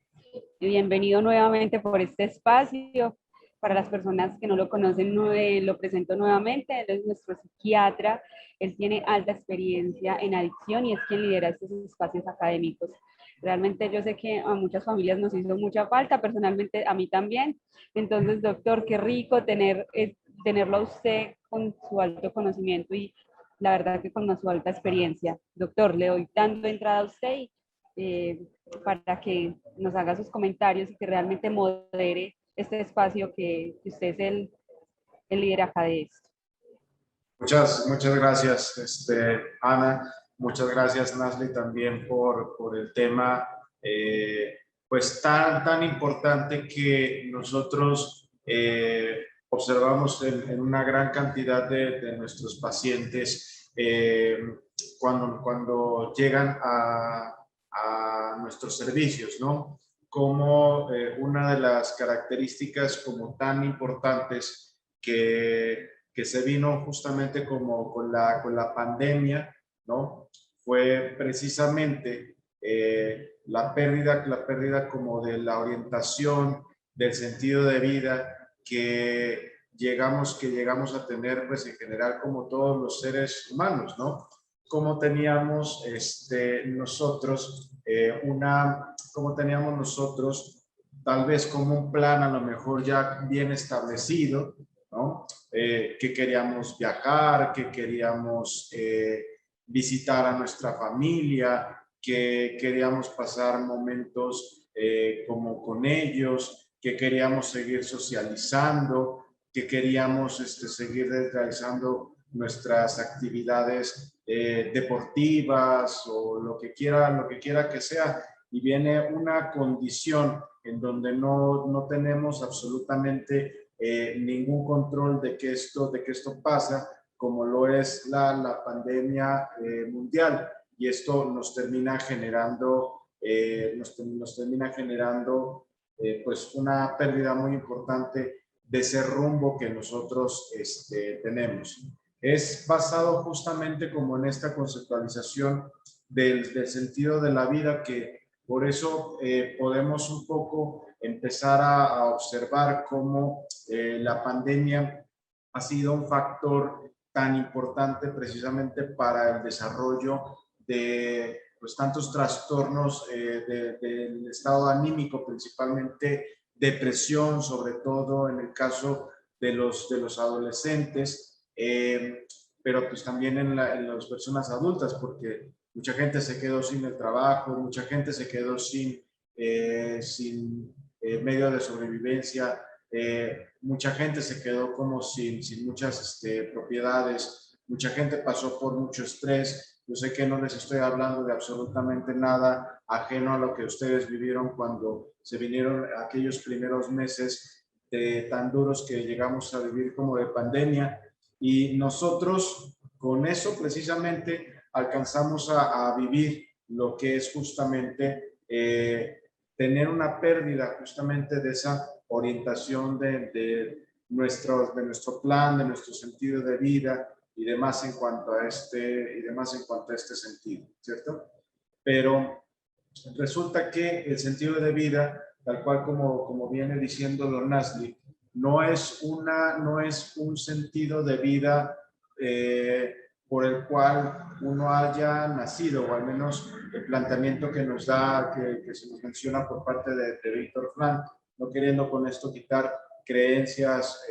bienvenido nuevamente por este espacio. Para las personas que no lo conocen, lo presento nuevamente. Él es nuestro psiquiatra. Él tiene alta experiencia en adicción y es quien lidera estos espacios académicos. Realmente yo sé que a muchas familias nos hizo mucha falta, personalmente a mí también. Entonces, doctor, qué rico tenerlo a usted con su alto conocimiento y la verdad que con su alta experiencia. Doctor, le doy dando entrada a usted para que nos haga sus comentarios y que realmente modere este espacio que usted es el líder acá de esto. Muchas gracias, Ana. Muchas gracias, Nasli, también por el tema pues tan importante que nosotros observamos en una gran cantidad de nuestros pacientes cuando llegan a nuestros servicios, ¿no? Como una de las características como tan importantes que se vino justamente como con la pandemia, ¿no? Fue precisamente la pérdida como de la orientación, del sentido de vida que llegamos a tener, pues en general, como todos los seres humanos, ¿no? Como teníamos nosotros tal vez como un plan a lo mejor ya bien establecido, ¿no? Que queríamos viajar, que queríamos visitar a nuestra familia, que queríamos pasar momentos como con ellos, que queríamos seguir socializando, que queríamos seguir realizando nuestras actividades deportivas o lo que quiera que sea. Y viene una condición en donde no tenemos absolutamente ningún control de que esto pasa, como lo es la pandemia mundial. Y esto nos termina generando, pues una pérdida muy importante de ese rumbo que nosotros tenemos. Es basado justamente como en esta conceptualización del sentido de la vida, que por eso podemos un poco empezar a observar cómo la pandemia ha sido un factor tan importante precisamente para el desarrollo de pues, tantos trastornos del estado anímico, principalmente depresión, sobre todo en el caso de los adolescentes, pero pues también en las personas adultas, porque mucha gente se quedó sin el trabajo, mucha gente se quedó sin medio de sobrevivencia, mucha gente se quedó como sin muchas propiedades, mucha gente pasó por mucho estrés. Yo sé que no les estoy hablando de absolutamente nada ajeno a lo que ustedes vivieron cuando se vinieron aquellos primeros meses tan duros que llegamos a vivir como de pandemia, y nosotros con eso precisamente alcanzamos a vivir lo que es justamente tener una pérdida justamente de esa orientación de nuestro plan, de nuestro sentido de vida y demás en cuanto a este sentido, ¿cierto? Pero resulta que el sentido de vida, tal cual como viene diciendo Don Nasli, no es un sentido de vida por el cual uno haya nacido, o al menos el planteamiento que nos da, que se nos menciona por parte de Víctor Frank, no queriendo con esto quitar creencias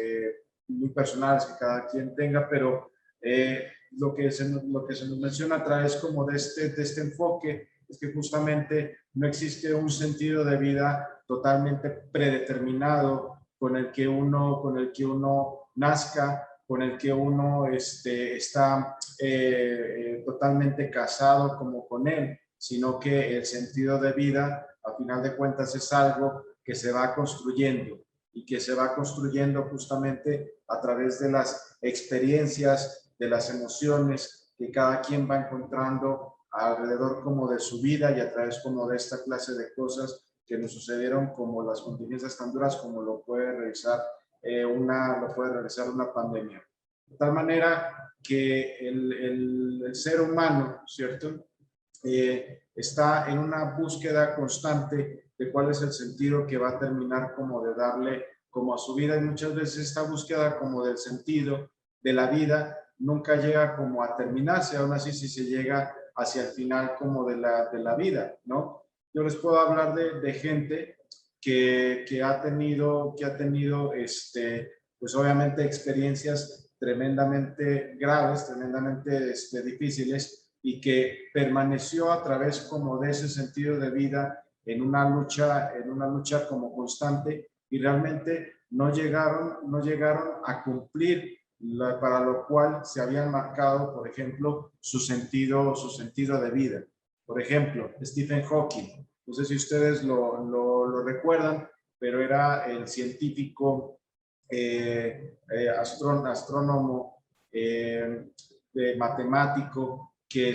muy personales que cada quien tenga, pero lo que se nos menciona a través como de este enfoque es que justamente no existe un sentido de vida totalmente predeterminado con el que uno nazca, con el que uno está totalmente casado como con él, sino que el sentido de vida, a final de cuentas, es algo que se va construyendo y que se va construyendo justamente a través de las experiencias, de las emociones que cada quien va encontrando alrededor como de su vida y a través como de esta clase de cosas que nos sucedieron, como las contingencias tan duras como lo puede realizar una pandemia. De tal manera que el ser humano, ¿cierto? Está en una búsqueda constante de cuál es el sentido que va a terminar como de darle como a su vida, y muchas veces esta búsqueda como del sentido de la vida nunca llega como a terminarse, aún así si se llega hacia el final como de la vida, ¿no? Yo les puedo hablar de gente que ha tenido pues obviamente experiencias tremendamente graves, tremendamente difíciles, y que permaneció a través como de ese sentido de vida en una lucha como constante, y realmente no llegaron a cumplir para lo cual se habían marcado, por ejemplo, su sentido de vida. Por ejemplo, Stephen Hawking, no sé si ustedes lo recuerdan, pero era el científico astrónomo, matemático, que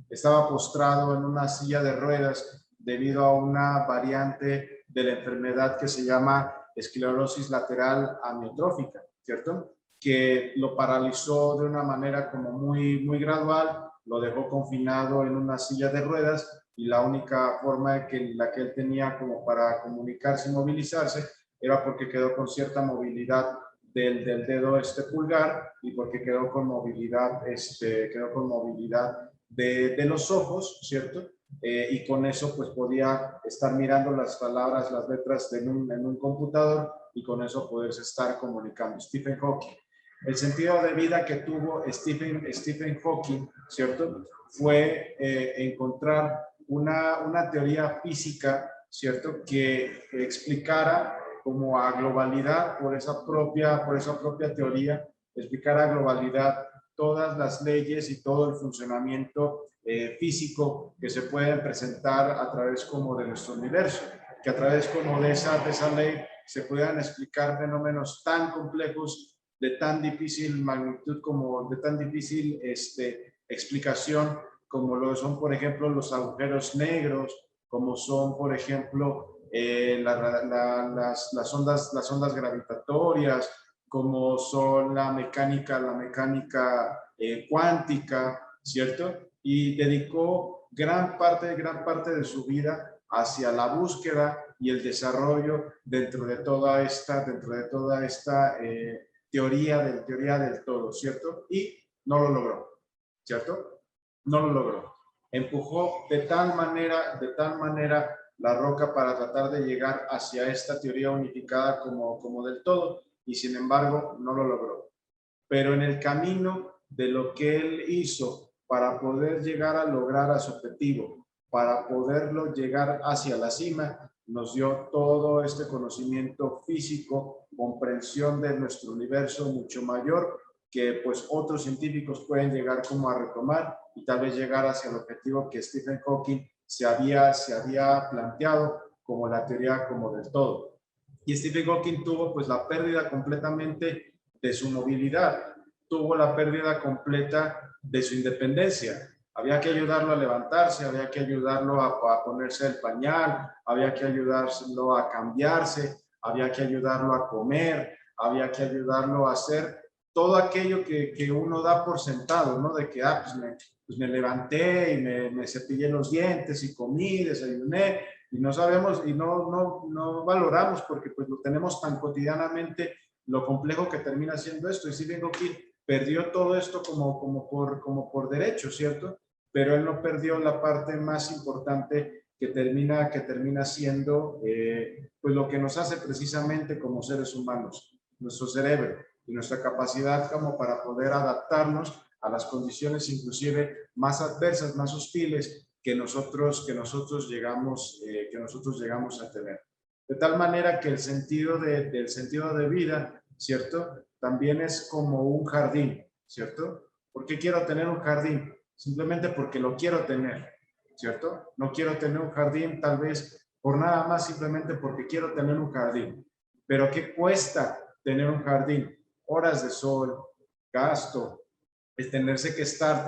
estaba postrado en una silla de ruedas debido a una variante de la enfermedad que se llama esclerosis lateral amiotrófica, ¿cierto? Que lo paralizó de una manera como muy gradual, lo dejó confinado en una silla de ruedas y la única forma la que él tenía como para comunicarse y movilizarse era porque quedó con cierta movilidad del dedo pulgar y porque quedó con movilidad, de los ojos, ¿cierto? Y con eso pues podía estar mirando las palabras, las letras en un computador y con eso poderse estar comunicando. Stephen Hawking. El sentido de vida que tuvo Stephen Hawking, ¿cierto? Fue encontrar una teoría física, ¿cierto? Que explicara como a globalidad, por esa propia teoría, explicar a globalidad todas las leyes y todo el funcionamiento físico que se pueden presentar a través como de nuestro universo, que a través como de esa ley se puedan explicar fenómenos tan complejos, de tan difícil magnitud, como de tan difícil explicación, como lo son, por ejemplo, los agujeros negros, como son, por ejemplo, las ondas gravitatorias, como son la mecánica cuántica, ¿cierto? Y dedicó gran parte de su vida hacia la búsqueda y el desarrollo dentro de toda esta teoría del todo, ¿cierto? Y no lo logró, ¿cierto? No lo logró. Empujó de tal manera la roca para tratar de llegar hacia esta teoría unificada como del todo, y sin embargo no lo logró. Pero en el camino de lo que él hizo para poder llegar a lograr a su objetivo, para poderlo llegar hacia la cima, nos dio todo este conocimiento físico, comprensión de nuestro universo mucho mayor que pues otros científicos pueden llegar como a retomar y tal vez llegar hacia el objetivo que Stephen Hawking se había planteado como la teoría como del todo. Y Stephen Hawking tuvo pues la pérdida completamente de su movilidad, tuvo la pérdida completa de su independencia. Había que ayudarlo a levantarse, había que ayudarlo a ponerse el pañal, había que ayudarlo a cambiarse, había que ayudarlo a comer, había que ayudarlo a hacer todo aquello que uno da por sentado, ¿no? De que, pues me levanté y me cepillé los dientes y comí, desayuné, y no sabemos y no valoramos porque pues lo tenemos tan cotidianamente lo complejo que termina siendo esto. Y Stephen Hawking perdió todo esto como por derecho, ¿cierto? Pero él no perdió la parte más importante que termina siendo pues lo que nos hace precisamente como seres humanos, nuestro cerebro y nuestra capacidad como para poder adaptarnos a las condiciones inclusive más adversas, más hostiles que nosotros llegamos a tener. De tal manera que el sentido de vida, ¿cierto? También es como un jardín, ¿cierto? ¿Por qué quiero tener un jardín? Simplemente porque lo quiero tener, ¿cierto? No quiero tener un jardín tal vez por nada más, simplemente porque quiero tener un jardín. Pero ¿qué cuesta tener un jardín? Horas de sol, gasto, es tenerse que estar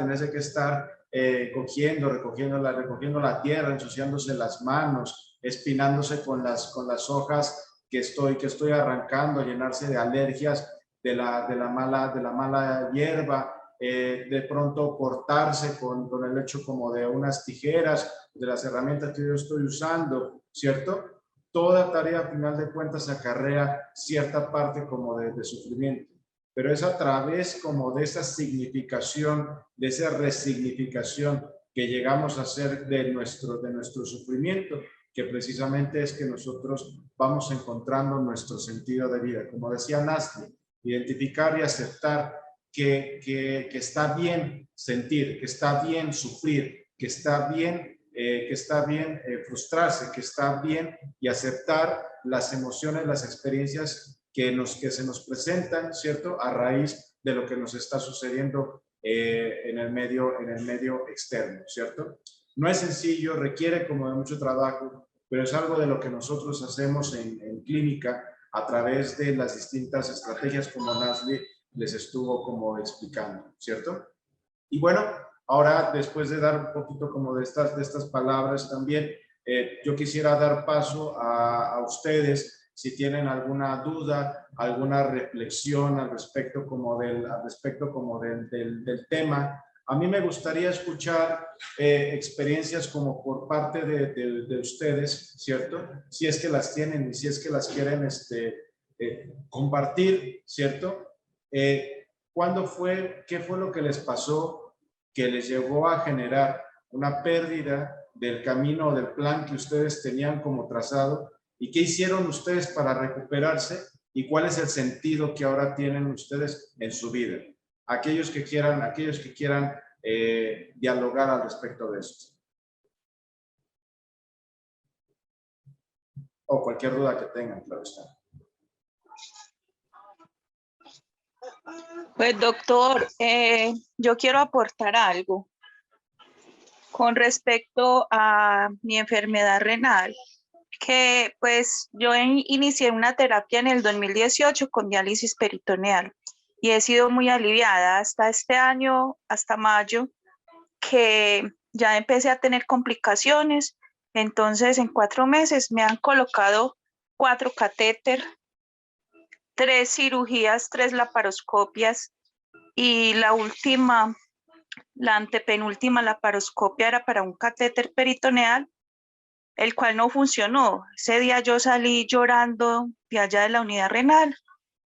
recogiendo la tierra, ensuciándose las manos, espinándose con las hojas que estoy arrancando, llenarse de alergias de la mala hierba, de pronto cortarse con el hecho como de unas tijeras, de las herramientas que yo estoy usando, ¿cierto? Toda tarea, a final de cuentas, acarrea cierta parte como de sufrimiento. Pero es a través como de esa significación, de esa resignificación que llegamos a hacer de nuestro sufrimiento, que precisamente es que nosotros vamos encontrando nuestro sentido de vida. Como decía Nasty, identificar y aceptar que está bien sentir, que está bien sufrir, que está bien frustrarse, que está bien y aceptar las emociones, las experiencias que se nos presentan, ¿cierto? A raíz de lo que nos está sucediendo en el medio externo, ¿cierto? No es sencillo, requiere como de mucho trabajo, pero es algo de lo que nosotros hacemos en clínica a través de las distintas estrategias como Nasli les estuvo como explicando, ¿cierto? Y bueno, ahora después de dar un poquito como de estas palabras también, yo quisiera dar paso a ustedes si tienen alguna duda, alguna reflexión al respecto como del tema. A mí me gustaría escuchar experiencias como por parte de ustedes, ¿cierto? Si es que las tienen y si es que las quieren compartir, ¿cierto? ¿Cuándo fue, qué fue lo que les pasó que les llevó a generar una pérdida del camino o del plan que ustedes tenían como trazado? ¿Y qué hicieron ustedes para recuperarse? ¿Y cuál es el sentido que ahora tienen ustedes en su vida? Aquellos que quieran dialogar al respecto de esto. O cualquier duda que tengan, claro está. Pues doctor, yo quiero aportar algo con respecto a mi enfermedad renal, que pues yo inicié una terapia en el 2018 con diálisis peritoneal y he sido muy aliviada hasta este año, hasta mayo, que ya empecé a tener complicaciones. Entonces en 4 meses me han colocado 4 catéter, 3 cirugías, 3 laparoscopias y la última, la antepenúltima laparoscopia era para un catéter peritoneal, el cual no funcionó. Ese día yo salí llorando de allá de la unidad renal.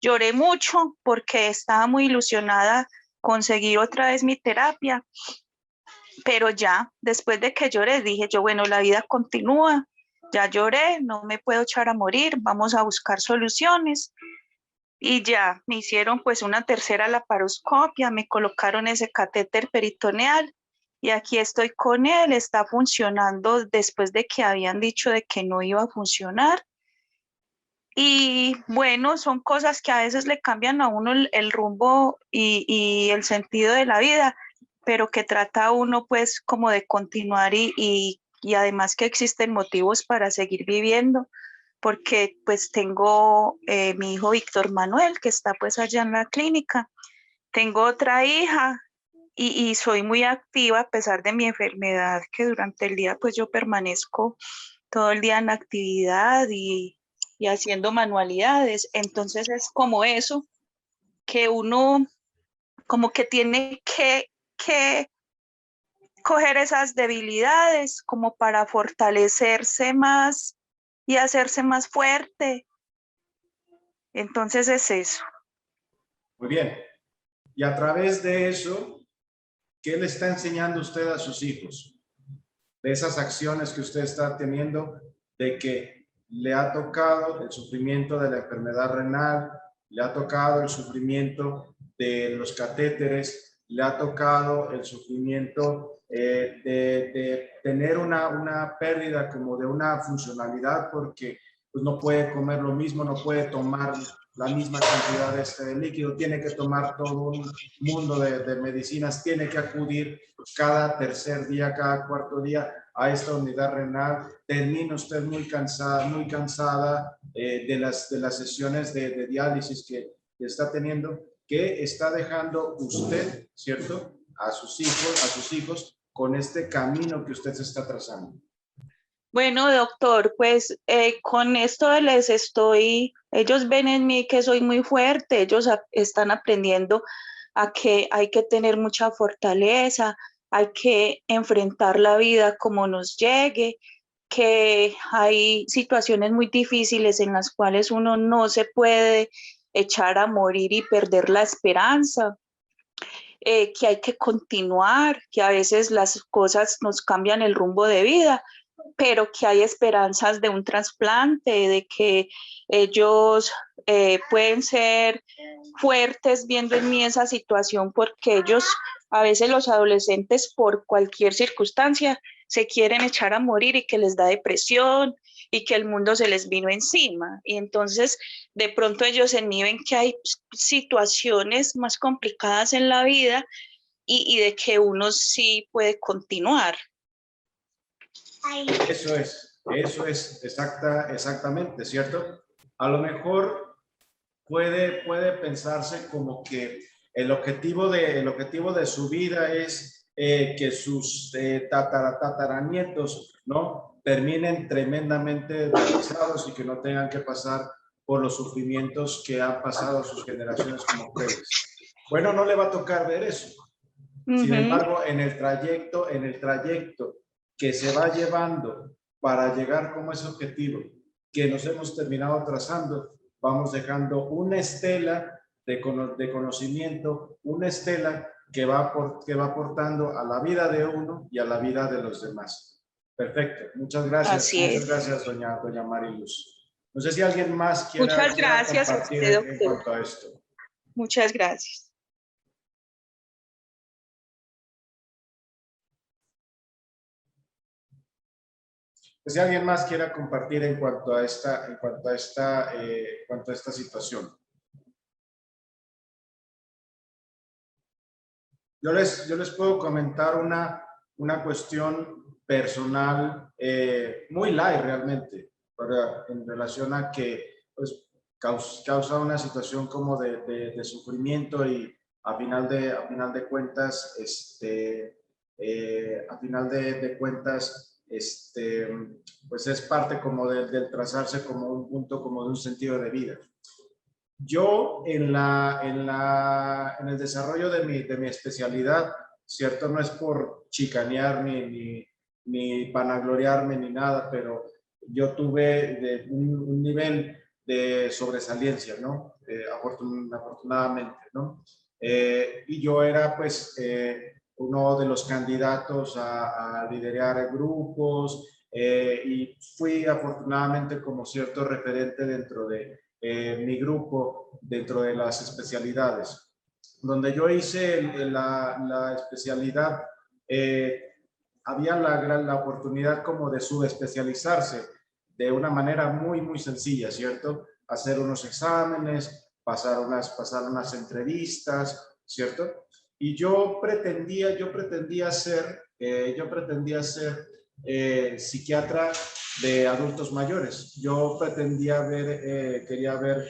Lloré mucho porque estaba muy ilusionada con seguir otra vez mi terapia, pero ya después de que lloré dije yo, bueno, la vida continúa, ya lloré, no me puedo echar a morir, vamos a buscar soluciones. Y ya me hicieron pues una tercera laparoscopia, me colocaron ese catéter peritoneal y aquí estoy con él, está funcionando después de que habían dicho de que no iba a funcionar. Y bueno, son cosas que a veces le cambian a uno el rumbo y el sentido de la vida, pero que trata uno pues como de continuar y además que existen motivos para seguir viviendo, porque pues tengo mi hijo Víctor Manuel, que está pues allá en la clínica, tengo otra hija y soy muy activa a pesar de mi enfermedad, que durante el día pues yo permanezco todo el día en actividad y haciendo manualidades. Entonces es como eso, que uno como que tiene que coger esas debilidades como para fortalecerse más y hacerse más fuerte. Entonces es eso. Muy bien. Y a través de eso, ¿qué le está enseñando usted a sus hijos? De esas acciones que usted está teniendo, de que le ha tocado el sufrimiento de la enfermedad renal, le ha tocado el sufrimiento de los catéteres, le ha tocado el sufrimiento de tener una pérdida como de una funcionalidad porque pues, no puede comer lo mismo, no puede tomar la misma cantidad de líquido, tiene que tomar todo un mundo de medicinas, tiene que acudir cada tercer día, cada cuarto día a esta unidad renal, termina usted muy cansada de las sesiones de diálisis que está teniendo, que está dejando usted, ¿cierto? A sus hijos con este camino que usted se está trazando. Bueno, doctor, pues con esto ellos ven en mí que soy muy fuerte, ellos están aprendiendo a que hay que tener mucha fortaleza, hay que enfrentar la vida como nos llegue, que hay situaciones muy difíciles en las cuales uno no se puede echar a morir y perder la esperanza. Que hay que continuar, que a veces las cosas nos cambian el rumbo de vida, pero que hay esperanzas de un trasplante, de que ellos pueden ser fuertes viendo en mí esa situación, porque ellos, a veces los adolescentes, por cualquier circunstancia, se quieren echar a morir y que les da depresión y que el mundo se les vino encima. Y entonces de pronto ellos inhiben que hay situaciones más complicadas en la vida y de que uno sí puede continuar. Eso es exactamente, ¿cierto? A lo mejor puede pensarse como que el objetivo de su vida es que sus tataranietos, ¿no?, terminen tremendamente realizados y que no tengan que pasar por los sufrimientos que han pasado sus generaciones como ustedes. Bueno, no le va a tocar ver eso. Sin embargo, en el trayecto que se va llevando para llegar como ese objetivo que nos hemos terminado trazando, vamos dejando una estela de conocimiento, una estela que va aportando a la vida de uno y a la vida de los demás. Perfecto, muchas gracias. Así es. Muchas gracias, doña Mariluz. No sé si alguien más quiera gracias compartir a usted, en cuanto a esto. Muchas gracias. Si alguien más quiera compartir en cuanto a esta situación. Yo les puedo comentar una cuestión personal muy light realmente, en relación a que pues, causa una situación como de sufrimiento y a final de cuentas, pues es parte como del trazarse como un punto, como de un sentido de vida. Yo en el desarrollo de mi especialidad, ¿cierto? No es por chicanear ni vanagloriarme ni nada, pero yo tuve un nivel de sobresaliencia, ¿no? Afortunadamente, ¿no? Y yo era pues uno de los candidatos a liderar grupos y fui afortunadamente como cierto referente dentro de mi grupo, dentro de las especialidades. Donde yo hice la especialidad, había la oportunidad como de subespecializarse de una manera muy, muy sencilla, ¿cierto? Hacer unos exámenes, pasar unas entrevistas, ¿cierto? Y yo pretendía ser psiquiatra de adultos mayores. Yo pretendía quería ver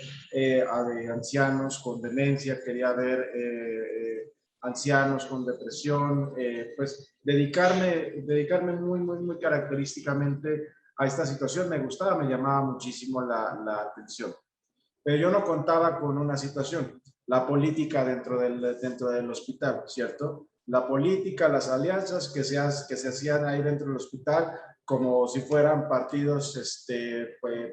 a ancianos con demencia, quería ver ancianos con depresión, pues dedicarme muy, muy, muy característicamente a esta situación. Me gustaba, me llamaba muchísimo la atención. Pero yo no contaba con una situación, la política dentro del hospital, ¿cierto? La política, las alianzas que se hacían ahí dentro del hospital, como si fueran partidos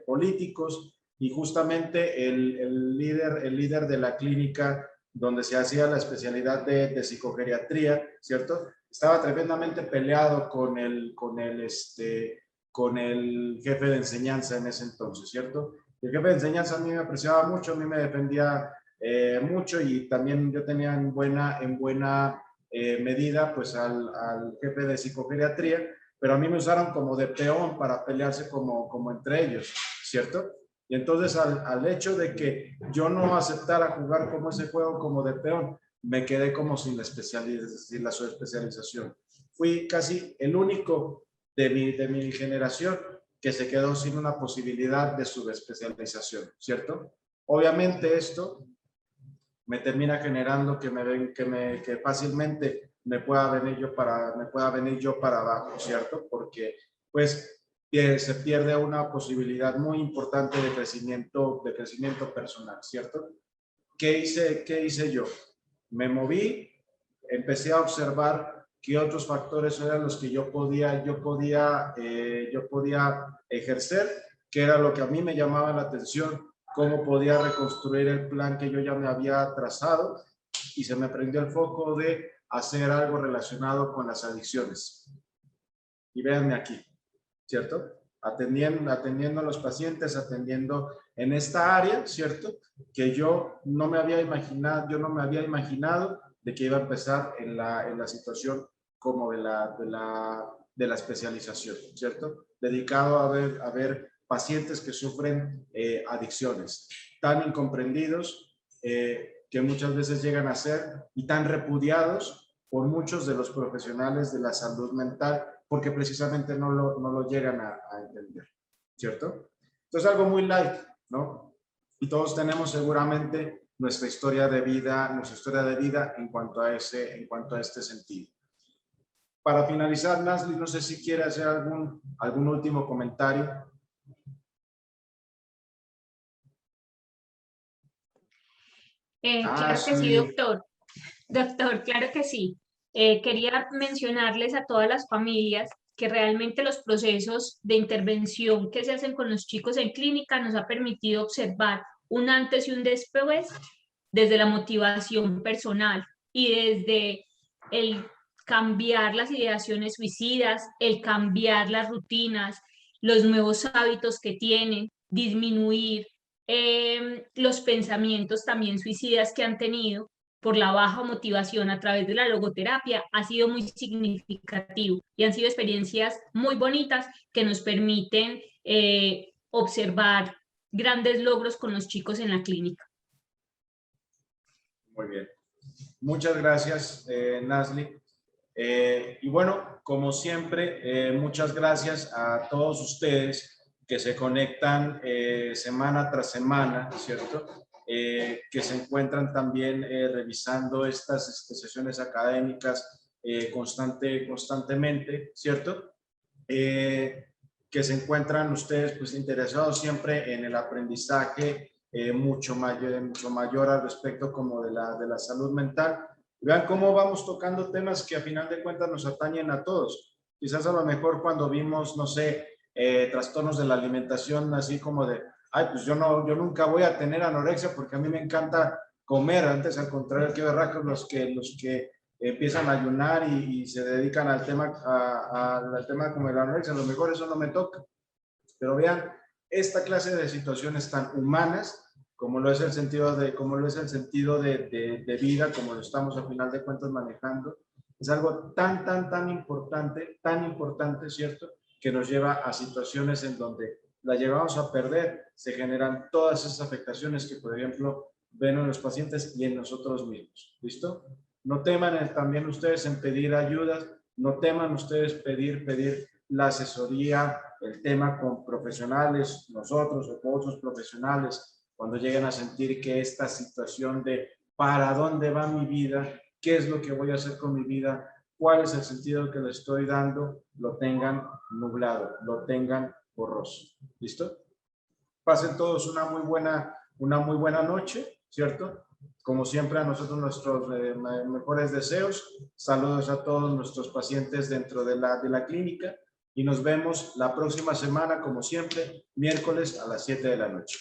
políticos, y justamente el líder de la clínica donde se hacía la especialidad de psicogeriatría, ¿cierto? Estaba tremendamente peleado con el jefe de enseñanza en ese entonces, ¿cierto? El jefe de enseñanza a mí me apreciaba mucho, a mí me defendía mucho, y también yo tenía en buena medida pues al jefe de psicogeriatría, pero a mí me usaron como de peón para pelearse como entre ellos, ¿cierto? Y entonces al hecho de que yo no aceptara jugar como ese juego como de peón, me quedé como sin la subespecialización. Fui casi el único de mi generación que se quedó sin una posibilidad de subespecialización, ¿cierto? Obviamente esto me termina generando que fácilmente me pueda venir yo para abajo, ¿cierto? Porque pues se pierde una posibilidad muy importante de crecimiento personal, ¿cierto? ¿Qué hice yo? Me moví, empecé a observar qué otros factores eran los que yo podía ejercer, qué era lo que a mí me llamaba la atención, cómo podía reconstruir el plan que yo ya me había trazado, y se me prendió el foco de hacer algo relacionado con las adicciones. Y véanme aquí, ¿cierto? Atendiendo a los pacientes, atendiendo en esta área, ¿cierto? Que yo no me había imaginado de que iba a empezar en la situación como de la de la especialización, ¿cierto? Dedicado a ver pacientes que sufren adicciones, tan incomprendidos que muchas veces llegan a ser y tan repudiados por muchos de los profesionales de la salud mental porque precisamente no lo llegan a entender, ¿cierto? Entonces algo muy light, ¿no? Y todos tenemos seguramente nuestra historia de vida en cuanto a este sentido. Para finalizar, Nasli, no sé si quiere hacer algún último comentario. Claro que sí, Sí. doctor. Doctor, claro que sí. Quería mencionarles a todas las familias que realmente los procesos de intervención que se hacen con los chicos en clínica nos ha permitido observar un antes y un después desde la motivación personal y desde el cambiar las ideaciones suicidas, el cambiar las rutinas, los nuevos hábitos que tienen, disminuir los pensamientos también suicidas que han tenido por la baja motivación a través de la logoterapia ha sido muy significativo y han sido experiencias muy bonitas que nos permiten observar grandes logros con los chicos en la clínica. Muy bien. Muchas gracias, Nasli. Y bueno, como siempre, muchas gracias a todos ustedes que se conectan semana tras semana, ¿cierto? Que se encuentran también revisando estas sesiones académicas constantemente, ¿cierto? Que se encuentran ustedes pues interesados siempre en el aprendizaje mucho mayor al respecto como de la salud mental. Vean cómo vamos tocando temas que a final de cuentas nos atañen a todos. Quizás a lo mejor cuando vimos, no sé, trastornos de la alimentación, así como de, ay, pues yo nunca voy a tener anorexia porque a mí me encanta comer. Antes, al contrario, qué berracos los que empiezan a ayunar y se dedican al tema, al tema como la anorexia. A lo mejor eso no me toca. Pero vean, esta clase de situaciones tan humanas, como lo es el sentido de vida, como lo estamos a final de cuentas manejando, es algo tan importante, ¿cierto? Que nos lleva a situaciones en donde la llevamos a perder, se generan todas esas afectaciones que, por ejemplo, ven en los pacientes y en nosotros mismos. ¿Listo? No teman también ustedes en pedir ayudas, no teman ustedes pedir la asesoría, el tema con profesionales, nosotros o con otros profesionales, cuando lleguen a sentir que esta situación de para dónde va mi vida, qué es lo que voy a hacer con mi vida, cuál es el sentido que le estoy dando, lo tengan nublado, lo tengan borroso. ¿Listo? Pasen todos una muy buena noche, ¿cierto? Como siempre, a nosotros nuestros mejores deseos. Saludos a todos nuestros pacientes dentro de la clínica y nos vemos la próxima semana, como siempre, miércoles a las 7 de la noche.